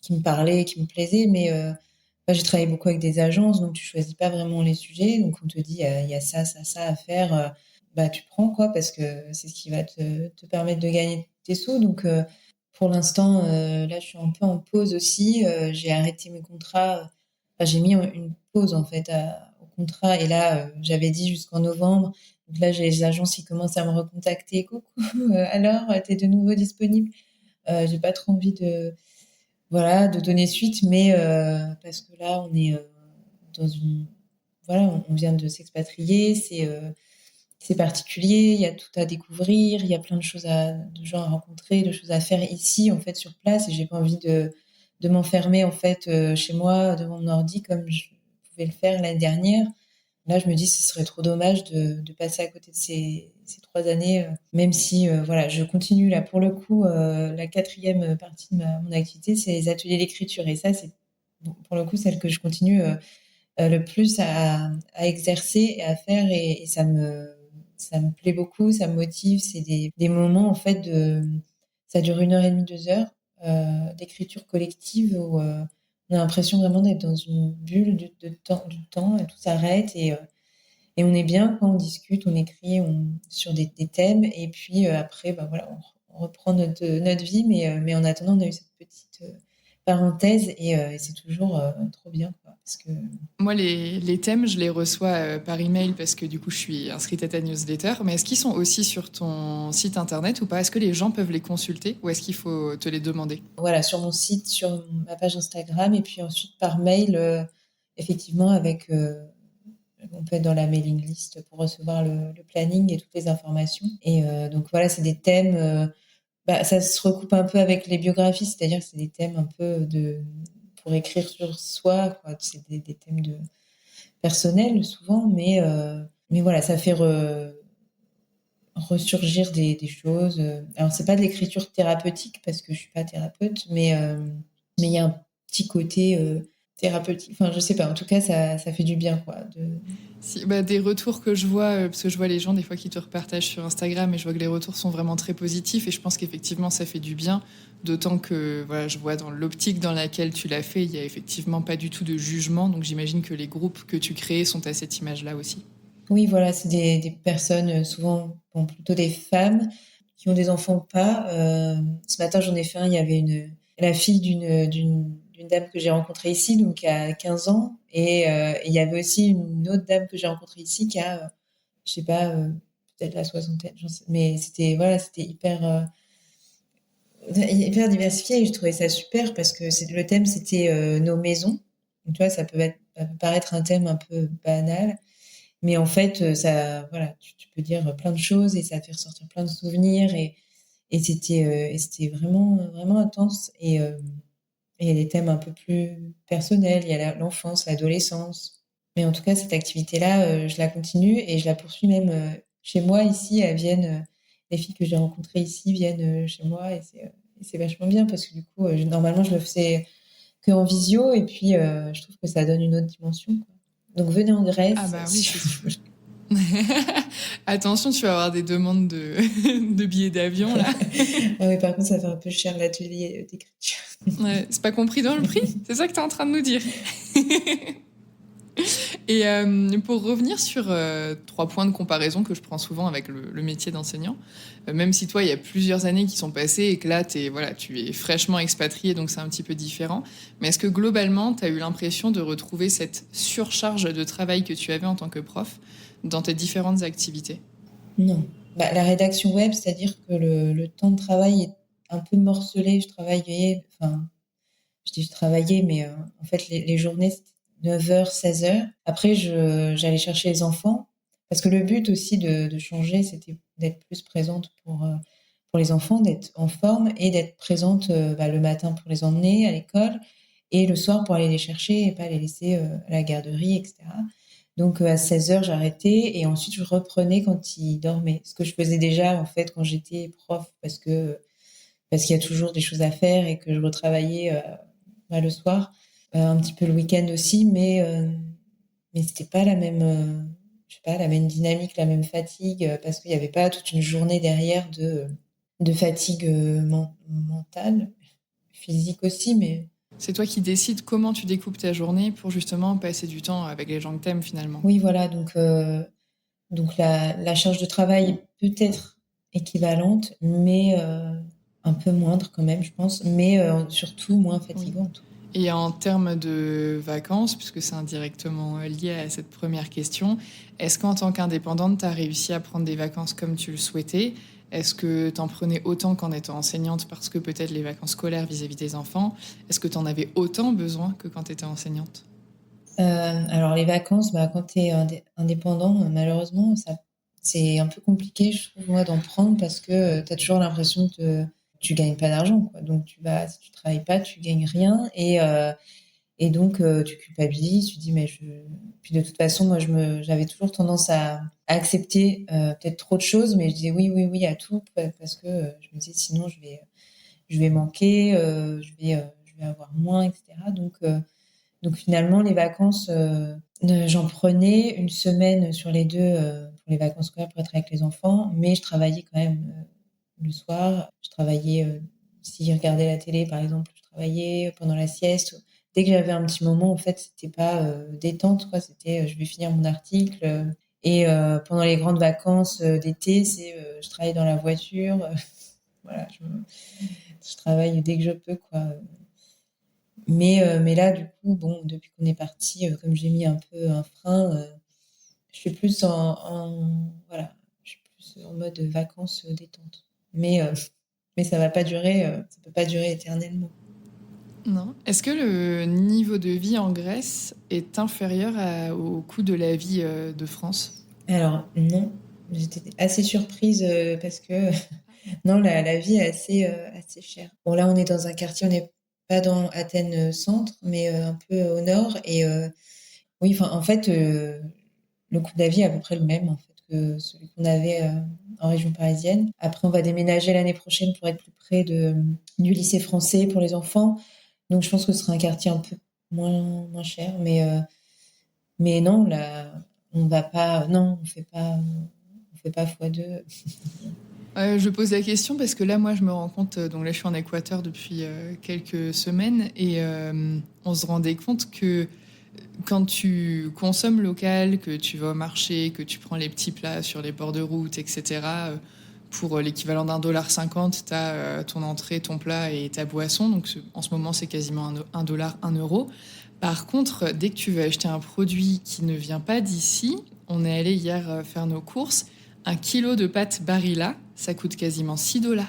qui me parlaient, qui me plaisaient, mais moi, j'ai travaillé beaucoup avec des agences, donc tu choisis pas vraiment les sujets. Donc on te dit il y a ça, ça, ça à faire, bah tu prends quoi, parce que c'est ce qui va te permettre de gagner tes sous. Donc pour l'instant, là, je suis un peu en pause aussi. J'ai arrêté mes contrats. Enfin, j'ai mis une pause en fait au contrat, et là, j'avais dit jusqu'en novembre. Donc là, j'ai les agences qui commencent à me recontacter. Coucou, alors, t'es de nouveau disponible? J'ai pas trop envie de donner suite, mais parce que là, on est dans on vient de s'expatrier, c'est particulier, il y a tout à découvrir, il y a plein de gens à rencontrer, de choses à faire ici, en fait, sur place, et j'ai pas envie de m'enfermer, en fait, chez moi, devant mon ordi, comme je pouvais le faire l'année dernière. Là, je me dis, ce serait trop dommage de passer à côté de ces 3 années, même si, voilà, je continue là, pour le coup, la quatrième partie de mon activité, c'est les ateliers d'écriture. Et ça, c'est, bon, pour le coup, celle que je continue le plus à exercer et à faire. Et ça me plaît beaucoup, ça me motive. C'est des moments, en fait, ça dure 1 heure et demie, 2 heures, d'écriture collective où on a l'impression vraiment d'être dans une bulle du temps, et tout s'arrête, et on est bien quand on discute, on écrit sur des thèmes, et puis après, bah voilà, on reprend notre vie, mais en attendant, on a eu cette petite parenthèse, et c'est toujours trop bien, quoi, parce que Moi, les thèmes, je les reçois par email parce que du coup, je suis inscrite à ta newsletter. Mais est-ce qu'ils sont aussi sur ton site internet ou pas? Est-ce que les gens peuvent les consulter ou est-ce qu'il faut te les demander? voilà, sur mon site, sur ma page Instagram, et puis ensuite par mail, effectivement, on peut être dans la mailing list pour recevoir le planning et toutes les informations. Et donc voilà, c'est des thèmes. Ça se recoupe un peu avec les biographies, c'est-à-dire que c'est des thèmes un peu pour écrire sur soi, quoi. C'est des thèmes personnels souvent, mais voilà, ça fait ressurgir des choses. Alors c'est pas de l'écriture thérapeutique parce que je suis pas thérapeute, mais il y a un petit côté thérapeutique. Enfin, je sais pas. En tout cas, ça fait du bien, quoi. Si, des retours que je vois, parce que je vois les gens des fois qui te repartagent sur Instagram et je vois que les retours sont vraiment très positifs et je pense qu'effectivement ça fait du bien, d'autant que voilà, je vois dans l'optique dans laquelle tu l'as fait, il y a effectivement pas du tout de jugement, donc j'imagine que les groupes que tu crées sont à cette image-là aussi. Oui, voilà, c'est des personnes, souvent, bon, plutôt des femmes, qui ont des enfants ou pas. Ce matin, j'en ai fait un, il y avait la fille d'une dame que j'ai rencontrée ici, donc qui a 15 ans, et il y avait aussi une autre dame que j'ai rencontrée ici qui a, je sais pas, peut-être la soixantaine, mais c'était hyper diversifié, et je trouvais ça super parce que le thème, c'était nos maisons. Donc, tu vois, ça peut paraître un thème un peu banal, mais en fait, voilà, tu peux dire plein de choses et ça fait ressortir plein de souvenirs, c'était vraiment, vraiment intense. Et il y a des thèmes un peu plus personnels, il y a l'enfance, l'adolescence. Mais en tout cas, cette activité-là, je la continue et je la poursuis même chez moi ici. Elles viennent, les filles que j'ai rencontrées ici viennent chez moi et c'est vachement bien parce que du coup, normalement, je le faisais que en visio et puis je trouve que ça donne une autre dimension, quoi. Donc venez en Ah Grèce. bah oui, c'est sûr. Attention, tu vas avoir des demandes de, de billets d'avion, là. Ah oui, par contre, ça fait un peu cher l'atelier d'écriture. Ouais, c'est pas compris dans le prix? C'est ça que t'es en train de nous dire? Et pour revenir sur 3 points de comparaison que je prends souvent avec le métier d'enseignant, même si toi, il y a plusieurs années qui sont passées et que là, voilà, tu es fraîchement expatrié, donc c'est un petit peu différent. Mais est-ce que globalement, tu as eu l'impression de retrouver cette surcharge de travail que tu avais en tant que prof dans tes différentes activités? Non. Bah, la rédaction web, c'est-à-dire que le temps de travail est un peu morcelé. Je dis je travaillais, mais en fait, les journées, c'était 9h, 16h. Après, j'allais chercher les enfants, parce que le but aussi de changer, c'était d'être plus présente pour les enfants, d'être en forme et d'être présente le matin pour les emmener à l'école et le soir pour aller les chercher et pas les laisser à la garderie, etc. Donc à 16h, j'arrêtais et ensuite je reprenais quand ils dormaient. Ce que je faisais déjà en fait quand j'étais prof parce qu'il y a toujours des choses à faire et que je retravaillais le soir, un petit peu le week-end aussi, mais c'était pas la même, je sais pas, la même dynamique, la même fatigue, parce qu'il y avait pas toute une journée derrière de fatigue mentale, physique aussi, mais C'est toi qui décides comment tu découpes ta journée pour justement passer du temps avec les gens que t'aimes finalement. oui, voilà, donc la charge de travail peut être équivalente, mais un peu moindre quand même, je pense, mais surtout moins Oui. fatigante. Et en termes de vacances, puisque c'est indirectement lié à cette première question, est-ce qu'en tant qu'indépendante, tu as réussi à prendre des vacances comme tu le souhaitais? Est-ce que tu en prenais autant qu'en étant enseignante parce que peut-être les vacances scolaires vis-à-vis des enfants? Est-ce que tu en avais autant besoin que quand tu étais enseignante? Alors les vacances, quand tu es indépendant, malheureusement, c'est un peu compliqué, je trouve, moi, d'en prendre parce que tu as toujours l'impression que tu gagnes pas d'argent, quoi. Donc si tu travailles pas, tu gagnes rien et donc tu culpabilises, tu dis mais puis de toute façon, moi j'avais toujours tendance à accepter peut-être trop de choses, mais je disais oui, oui, oui à tout parce que je me disais sinon je vais manquer, je vais avoir moins, etc. Donc finalement, les vacances, j'en prenais une semaine sur les deux pour les vacances scolaires pour être avec les enfants, mais je travaillais quand même le soir. Je travaillais, si je regardais la télé, par exemple, je travaillais pendant la sieste. Dès que j'avais un petit moment, en fait, c'était pas détente, quoi. C'était je vais finir mon article. Et pendant les grandes vacances d'été, je travaille dans la voiture. Voilà, je travaille dès que je peux, quoi. Mais là, du coup, bon, depuis qu'on est parti, comme j'ai mis un peu un frein, je suis plus voilà, je suis plus en mode vacances détente. Mais ça va pas durer, ça peut pas durer éternellement. Non. Est-ce que le niveau de vie en Grèce est inférieur au coût de la vie de France? Alors non, j'étais assez surprise parce que non, la vie est assez chère. Bon, là, on est dans un quartier, on n'est pas dans Athènes centre, mais un peu au nord. Et oui, enfin, en fait, le coût de la vie est à peu près le même en fait, que celui qu'on avait en région parisienne. Après, on va déménager l'année prochaine pour être plus près du lycée français pour les enfants. Donc, je pense que ce sera un quartier un peu moins cher. Mais non, là, on va pas. Non, on fait pas x2. Je pose la question parce que là, moi, je me rends compte, donc là, je suis en Équateur depuis quelques semaines et on se rendait compte que quand tu consommes local, que tu vas au marché, que tu prends les petits plats sur les bords de route, etc., pour l'équivalent d'1,50 $, tu as ton entrée, ton plat et ta boisson. Donc en ce moment, c'est quasiment 1 $, 1 €. Par contre, dès que tu veux acheter un produit qui ne vient pas d'ici, on est allé hier faire nos courses, 1 kilo de pâtes Barilla, ça coûte quasiment 6 $.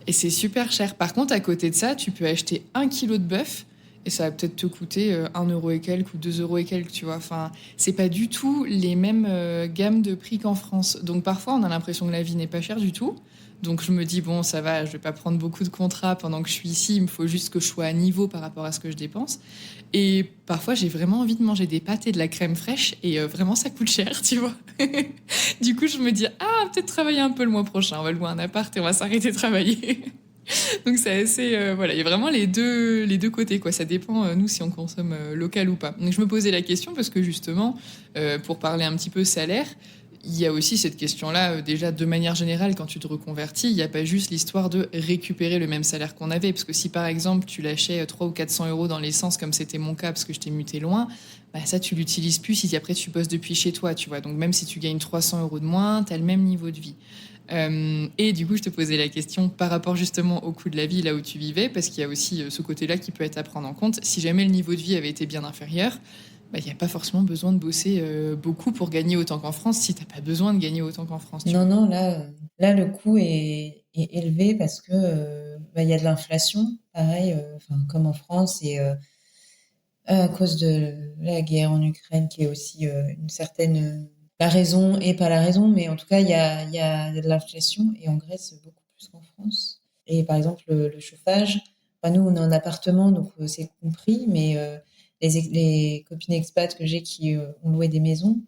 Et c'est super cher. Par contre, à côté de ça, tu peux acheter 1 kilo de bœuf et ça va peut-être te coûter 1 € et quelques ou 2 € et quelques, tu vois. Enfin, c'est pas du tout les mêmes gammes de prix qu'en France. Donc parfois, on a l'impression que la vie n'est pas chère du tout. Donc je me dis, bon, ça va, je vais pas prendre beaucoup de contrats pendant que je suis ici, il me faut juste que je sois à niveau par rapport à ce que je dépense. Et parfois, j'ai vraiment envie de manger des pâtes et de la crème fraîche, et vraiment, ça coûte cher, tu vois. Du coup, je me dis, peut-être travailler un peu le mois prochain, on va louer un appart et on va s'arrêter de travailler. Donc c'est assez... voilà, il y a vraiment les deux côtés, quoi. Ça dépend, nous, si on consomme local ou pas. Donc je me posais la question parce que justement, pour parler un petit peu salaire, il y a aussi cette question-là, déjà, de manière générale, quand tu te reconvertis, il n'y a pas juste l'histoire de récupérer le même salaire qu'on avait. Parce que si, par exemple, tu lâchais 300 ou 400 euros dans l'essence, comme c'était mon cas, parce que je t'ai muté loin, bah ça, tu l'utilises plus si après tu bosses depuis chez toi, tu vois. Donc même si tu gagnes 300 euros de moins, tu as le même niveau de vie. Et du coup, je te posais la question par rapport justement au coût de la vie là où tu vivais, parce qu'il y a aussi ce côté-là qui peut être à prendre en compte. Si jamais le niveau de vie avait été bien inférieur, il n'y a pas forcément besoin de bosser beaucoup pour gagner autant qu'en France, si tu n'as pas besoin de gagner autant qu'en France. Non, là, le coût est élevé parce que il y a de l'inflation, pareil, comme en France, et à cause de la guerre en Ukraine, qui est aussi une certaine la raison et pas la raison, mais en tout cas, il y a de l'inflation, et en Grèce, beaucoup plus qu'en France. Et par exemple, le chauffage, nous, on est en appartement, donc c'est compris, mais les copines expats que j'ai qui ont loué des maisons,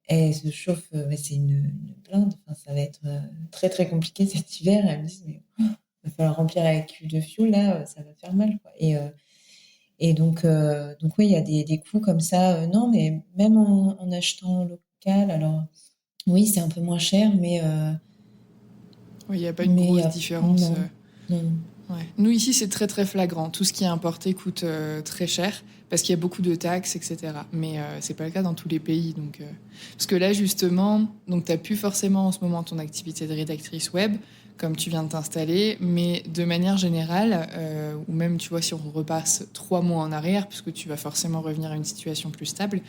elles se chauffent, mais c'est une blinde. Enfin, ça va être très, très compliqué cet hiver. Elles me disent, mais il va falloir remplir avec de fioul, là, ça va faire mal, quoi. Et donc oui, il y a des coûts comme ça. Non, mais même en achetant local, alors oui, c'est un peu moins cher, mais il n'y a pas une grosse différence. Non. Ouais. Nous, ici, c'est très, très flagrant. Tout ce qui est importé coûte très cher parce qu'il y a beaucoup de taxes, etc. Mais c'est pas le cas dans tous les pays. Donc, parce que là, justement, tu n'as plus forcément en ce moment ton activité de rédactrice web, comme tu viens de t'installer, mais de manière générale, ou même, tu vois, si on repasse 3 mois en arrière, puisque tu vas forcément revenir à une situation plus stable,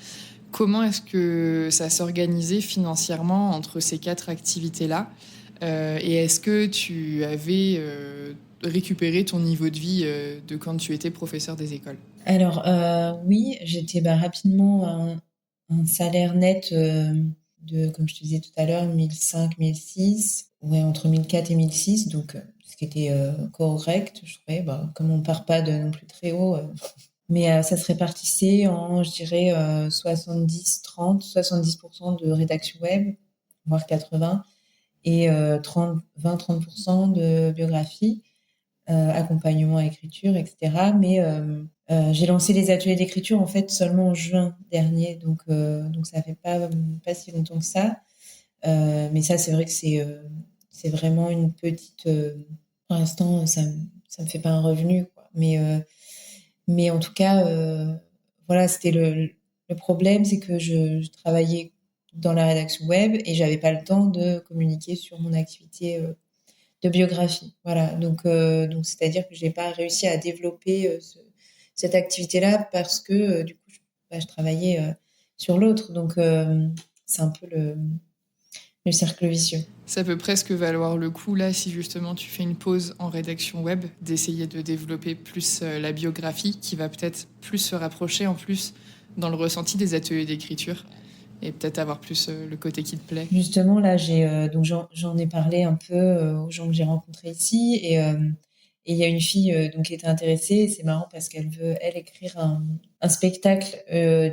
comment est-ce que ça s'organisait financièrement entre ces 4 activités-là et est-ce que tu avais récupéré ton niveau de vie de quand tu étais professeur des écoles? Alors, oui, j'étais rapidement un salaire net de, comme je te disais tout à l'heure, 1005, 1006, ouais, entre 1004 et 1006, donc ce qui était correct, je trouvais, comme on part pas de non plus très haut. Mais ça se répartissait en, je dirais, 70-30, 70% de rédaction web, voire 80, et 20-30% de biographie, accompagnement à l'écriture, etc. Mais j'ai lancé les ateliers d'écriture en fait seulement en juin dernier, donc ça fait pas si longtemps que ça. Mais ça, c'est vrai que c'est vraiment une petite. Pour l'instant, ça me fait pas un revenu, quoi. Mais en tout cas, voilà, c'était le problème, c'est que je travaillais dans la rédaction web et j'avais pas le temps de communiquer sur mon activité de biographie. Voilà, donc c'est-à-dire que j'ai pas réussi à développer cette activité-là parce que du coup, je travaillais sur l'autre. Donc c'est un peu le cercle vicieux. Ça peut presque valoir le coup, là, si justement tu fais une pause en rédaction web, d'essayer de développer plus la biographie, qui va peut-être plus se rapprocher en plus dans le ressenti des ateliers d'écriture, et peut-être avoir plus le côté qui te plaît. Justement, là, donc j'en ai parlé un peu aux gens que j'ai rencontrés ici, et il y a une fille donc qui était intéressée. Et c'est marrant parce qu'elle veut, elle, écrire un spectacle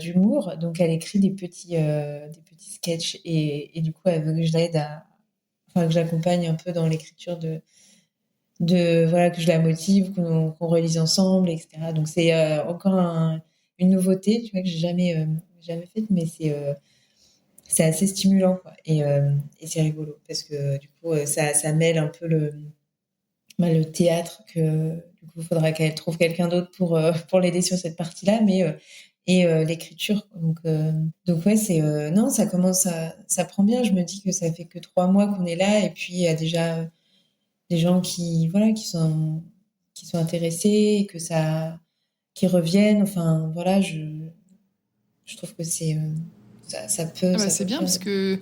d'humour. Donc elle écrit des petits sketchs, et du coup elle veut que je l'aide que j'accompagne un peu dans l'écriture voilà, que je la motive, qu'on relise ensemble, etc. Donc c'est encore une nouveauté, tu vois, que j'ai jamais faite, mais c'est assez stimulant, quoi. Et c'est rigolo parce que du coup ça mêle un peu le théâtre, que du coup il faudra qu'elle trouve quelqu'un d'autre pour l'aider sur cette partie-là, mais et l'écriture. Donc ouais, c'est non, ça prend bien. Je me dis que ça fait que 3 mois qu'on est là, et puis il y a déjà des gens qui voilà qui sont intéressés, et qui reviennent. Enfin voilà, je trouve que ça peut C'est bien parce que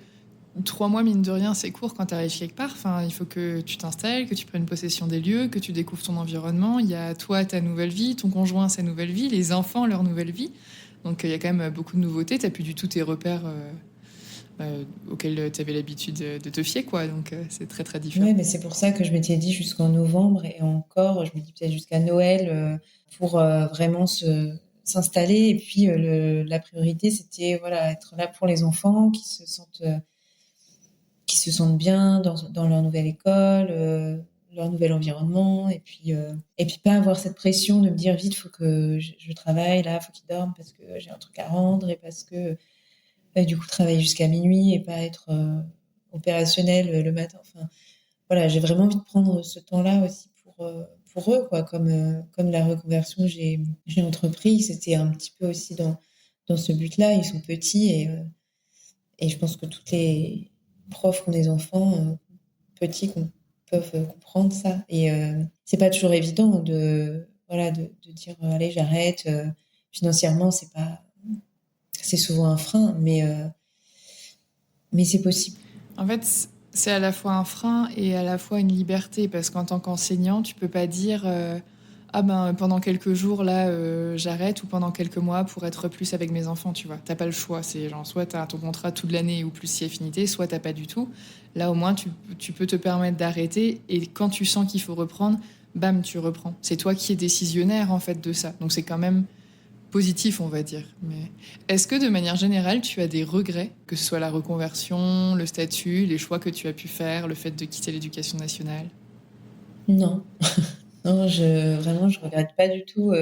3 mois, mine de rien, c'est court quand tu arrives quelque part. Enfin, il faut que tu t'installes, que tu prennes possession des lieux, que tu découvres ton environnement. Il y a toi, ta nouvelle vie, ton conjoint, sa nouvelle vie, les enfants, leur nouvelle vie. Donc il y a quand même beaucoup de nouveautés. Tu n'as plus du tout tes repères auquel tu avais l'habitude de te fier, quoi. Donc, c'est très, très différent. Ouais, mais c'est pour ça que je m'étais dit jusqu'en novembre et encore, je me dis peut-être jusqu'à Noël pour vraiment s'installer. Et puis, la priorité, c'était voilà, être là pour les enfants qui se sentent bien dans leur nouvelle école, leur nouvel environnement. Et puis pas avoir cette pression de me dire vite, faut que je travaille là, faut qu'ils dorment parce que j'ai un truc à rendre et parce que du coup travailler jusqu'à minuit et pas être opérationnel le matin. Enfin, voilà, j'ai vraiment envie de prendre ce temps-là aussi pour eux, quoi. Comme la reconversion que j'ai entrepris, c'était un petit peu aussi dans ce but-là. Ils sont petits et je pense que toutes les profs qui ont des enfants petits peuvent comprendre ça. Et c'est pas toujours évident voilà, de dire allez, j'arrête. Financièrement, c'est souvent un frein, mais c'est possible. En fait, c'est à la fois un frein et à la fois une liberté, parce qu'en tant qu'enseignant, tu peux pas dire ah ben pendant quelques jours là j'arrête, ou pendant quelques mois pour être plus avec mes enfants, tu vois. T'as pas le choix, c'est genre soit t'as ton contrat toute l'année ou plus si affinité, soit t'as pas du tout. Là au moins tu peux te permettre d'arrêter, et quand tu sens qu'il faut reprendre, bam, tu reprends. C'est toi qui es décisionnaire en fait de ça, donc c'est quand même positif, on va dire. Mais est-ce que de manière générale, tu as des regrets, que ce soit la reconversion, le statut, les choix que tu as pu faire, le fait de quitter l'éducation nationale? Non, non, vraiment, je regrette pas du tout.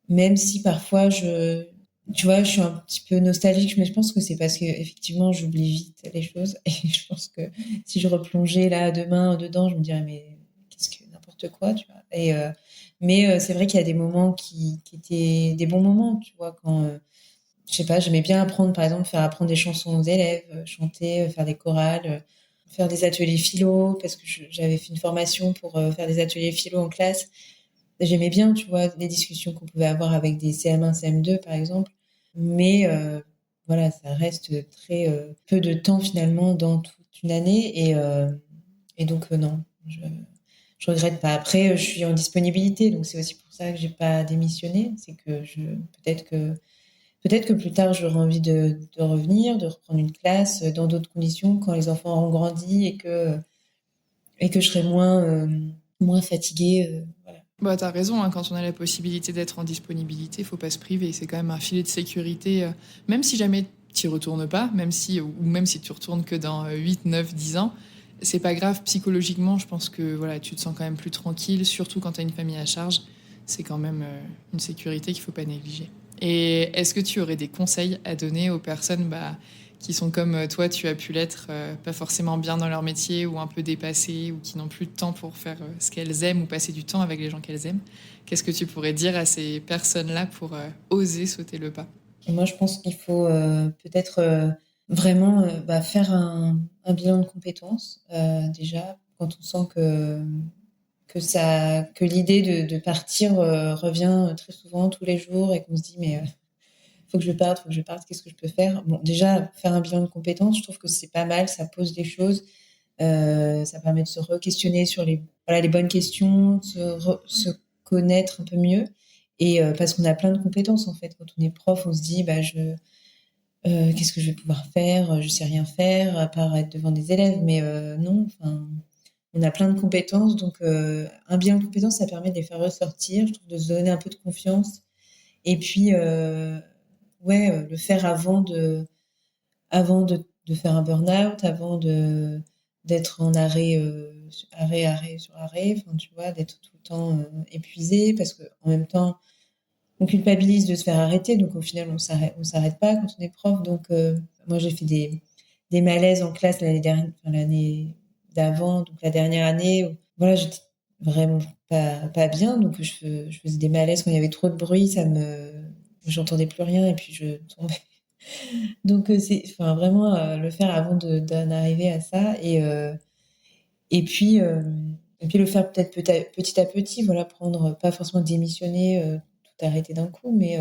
Même si parfois tu vois, je suis un petit peu nostalgique, mais je pense que c'est parce que effectivement, j'oublie vite les choses. Et je pense que si je replongeais là demain dedans, je me dirais mais qu'est-ce que n'importe quoi, tu vois. Mais c'est vrai qu'il y a des moments qui étaient des bons moments, tu vois, quand je sais pas, j'aimais bien apprendre, par exemple, faire apprendre des chansons aux élèves, chanter, faire des chorales, faire des ateliers philo, parce que j'avais fait une formation pour faire des ateliers philo en classe. J'aimais bien, tu vois, les discussions qu'on pouvait avoir avec des CM1, CM2, par exemple. Mais voilà, ça reste très peu de temps finalement dans toute une année. Et donc, non, je regrette pas. Après, je suis en disponibilité, donc c'est aussi pour ça que j'ai pas démissionné. C'est que peut-être que plus tard, j'aurai envie de revenir, de reprendre une classe dans d'autres conditions quand les enfants auront grandi et que je serai moins fatiguée. Voilà. Bah, t'as raison, hein, quand on a la possibilité d'être en disponibilité, faut pas se priver. C'est quand même un filet de sécurité, même si jamais t'y retournes pas, ou même si tu retournes que dans 8, 9, 10 ans, c'est pas grave. Psychologiquement, je pense que voilà, tu te sens quand même plus tranquille, surtout quand t'as une famille à charge. C'est quand même une sécurité qu'il faut pas négliger. Et est-ce que tu aurais des conseils à donner aux personnes qui sont comme toi, tu as pu l'être, pas forcément bien dans leur métier, ou un peu dépassées, ou qui n'ont plus de temps pour faire ce qu'elles aiment ou passer du temps avec les gens qu'elles aiment? Qu'est-ce que tu pourrais dire à ces personnes-là pour oser sauter le pas? Et moi, je pense qu'il faut peut-être vraiment faire un bilan de compétences déjà quand on sent que l'idée de partir revient très souvent tous les jours et qu'on se dit mais faut que je parte, qu'est-ce que je peux faire? Bon, déjà faire un bilan de compétences, je trouve que c'est pas mal, ça pose des choses, ça permet de se re-questionner sur les bonnes questions, se connaître un peu mieux. Et parce qu'on a plein de compétences en fait. Quand on est prof, on se dit qu'est-ce que je vais pouvoir faire? Je sais rien faire à part être devant des élèves, mais non. Enfin, on a plein de compétences, donc un bilan de compétences, ça permet de les faire ressortir. Je trouve de se donner un peu de confiance. Et puis ouais, le faire avant de faire un burn-out, avant d'être en arrêt sur arrêt. Enfin, tu vois, d'être tout le temps épuisé, parce que en même temps on culpabilise de se faire arrêter, donc au final, on s'arrête pas quand on est prof. Donc, moi, j'ai fait des malaises en classe l'année dernière, enfin, l'année d'avant, donc la dernière année, où, voilà, j'étais vraiment pas bien, donc je faisais des malaises quand il y avait trop de bruit, j'entendais plus rien et puis je tombais. Donc, enfin, vraiment le faire avant d'en arriver à ça et puis, euh, et puis le faire peut-être petit à petit, voilà, prendre, pas forcément démissionner, tout arrêter d'un coup, mais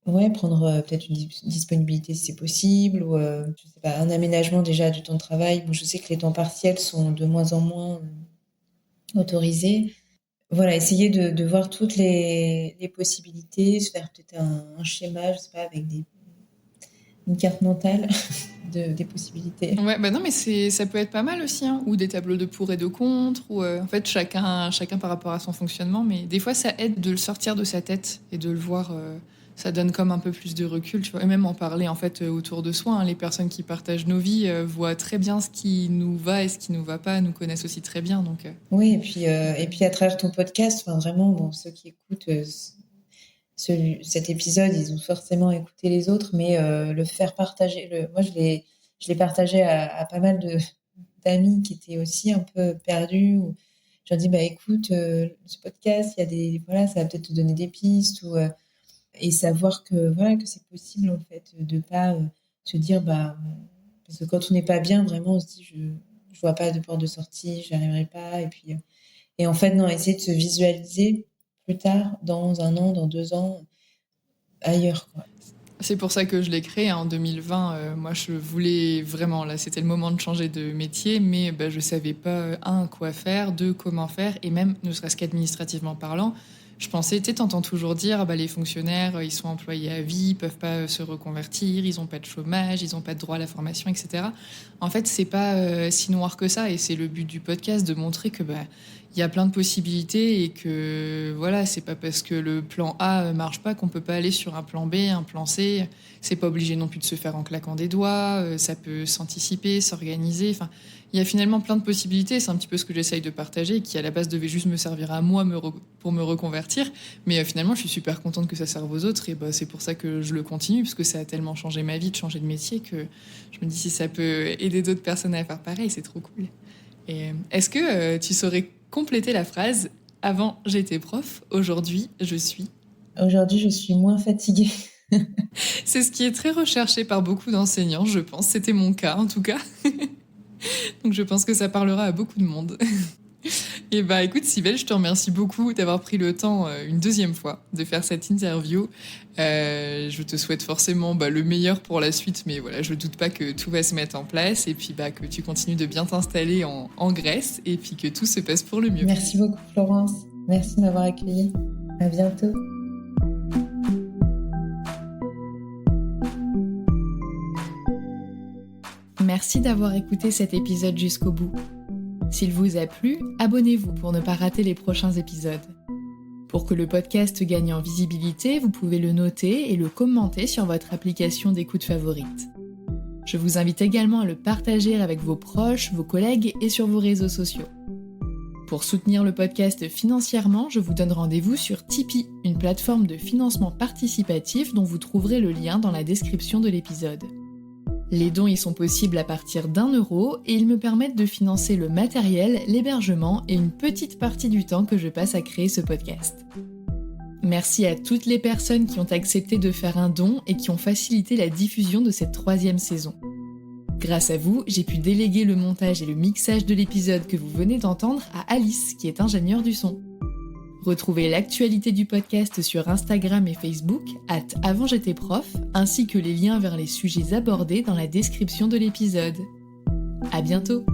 ouais, prendre peut-être une disponibilité si c'est possible, ou je sais pas, un aménagement déjà du temps de travail. Bon, je sais que les temps partiels sont de moins en moins autorisés. Voilà, essayer de voir toutes les possibilités, se faire peut-être un schéma, je sais pas, avec une carte mentale des possibilités. Ouais, bah non, mais ça peut être pas mal aussi, hein. Ou des tableaux de pour et de contre, ou en fait chacun par rapport à son fonctionnement, mais des fois ça aide de le sortir de sa tête et de le voir, ça donne comme un peu plus de recul, tu vois, et même en parler en fait autour de soi, hein. Les personnes qui partagent nos vies voient très bien ce qui nous va et ce qui nous va pas, nous connaissent aussi très bien, donc. Oui, et puis à travers ton podcast, enfin vraiment, bon, ceux qui écoutent cet épisode, ils ont forcément écouté les autres, mais le faire partager, moi je l'ai partagé à pas mal d'amis qui étaient aussi un peu perdus. Je leur dis, bah écoute, ce podcast, il y a voilà, ça va peut-être te donner des pistes, et savoir que voilà, que c'est possible en fait, de pas se dire, bah, parce que quand on n'est pas bien, vraiment, on se dit, je vois pas de porte de sortie, j'y arriverai pas, et en fait, non, essayer de se visualiser plus tard, dans 1 an, dans 2 ans, ailleurs, quoi. C'est pour ça que je l'ai créé en 2020. Moi, je voulais vraiment, là, c'était le moment de changer de métier, mais bah, je savais pas, quoi faire, comment faire, et même, ne serait-ce qu'administrativement parlant, je pensais, tu sais, t'entends toujours dire, bah, les fonctionnaires, ils sont employés à vie, ils peuvent pas se reconvertir, ils ont pas de chômage, ils ont pas de droit à la formation, etc. En fait, c'est pas si noir que ça, et c'est le but du podcast de montrer que bah, il y a plein de possibilités et que voilà, c'est pas parce que le plan A marche pas qu'on peut pas aller sur un plan B, un plan C. C'est pas obligé non plus de se faire en claquant des doigts. Ça peut s'anticiper, s'organiser. Enfin, il y a finalement plein de possibilités. C'est un petit peu ce que j'essaye de partager, qui à la base devait juste me servir à moi pour me reconvertir. Mais finalement, je suis super contente que ça serve aux autres. Et bah, c'est pour ça que je le continue, parce que ça a tellement changé ma vie de changer de métier que je me dis si ça peut aider d'autres personnes à faire pareil, c'est trop cool. Et est-ce que tu saurais compléter la phrase « Avant, j'étais prof, aujourd'hui, je suis ». Aujourd'hui, je suis moins fatiguée. C'est ce qui est très recherché par beaucoup d'enseignants, je pense. C'était mon cas, en tout cas. Donc je pense que ça parlera à beaucoup de monde. Et bah écoute, Cybèle, je te remercie beaucoup d'avoir pris le temps une deuxième fois de faire cette interview. Je te souhaite forcément le meilleur pour la suite, mais voilà, je doute pas que tout va se mettre en place et puis que tu continues de bien t'installer en Grèce et puis que tout se passe pour le mieux. Merci beaucoup, Florence. Merci de m'avoir accueillie. À bientôt. Merci d'avoir écouté cet épisode jusqu'au bout. S'il vous a plu, abonnez-vous pour ne pas rater les prochains épisodes. Pour que le podcast gagne en visibilité, vous pouvez le noter et le commenter sur votre application d'écoute favorite. Je vous invite également à le partager avec vos proches, vos collègues et sur vos réseaux sociaux. Pour soutenir le podcast financièrement, je vous donne rendez-vous sur Tipeee, une plateforme de financement participatif dont vous trouverez le lien dans la description de l'épisode. Les dons y sont possibles à partir d'€1 et ils me permettent de financer le matériel, l'hébergement et une petite partie du temps que je passe à créer ce podcast. Merci à toutes les personnes qui ont accepté de faire un don et qui ont facilité la diffusion de cette 3e saison. Grâce à vous, j'ai pu déléguer le montage et le mixage de l'épisode que vous venez d'entendre à Alice, qui est ingénieure du son. Retrouvez l'actualité du podcast sur Instagram et Facebook @avantj'étaisprof, ainsi que les liens vers les sujets abordés dans la description de l'épisode. À bientôt!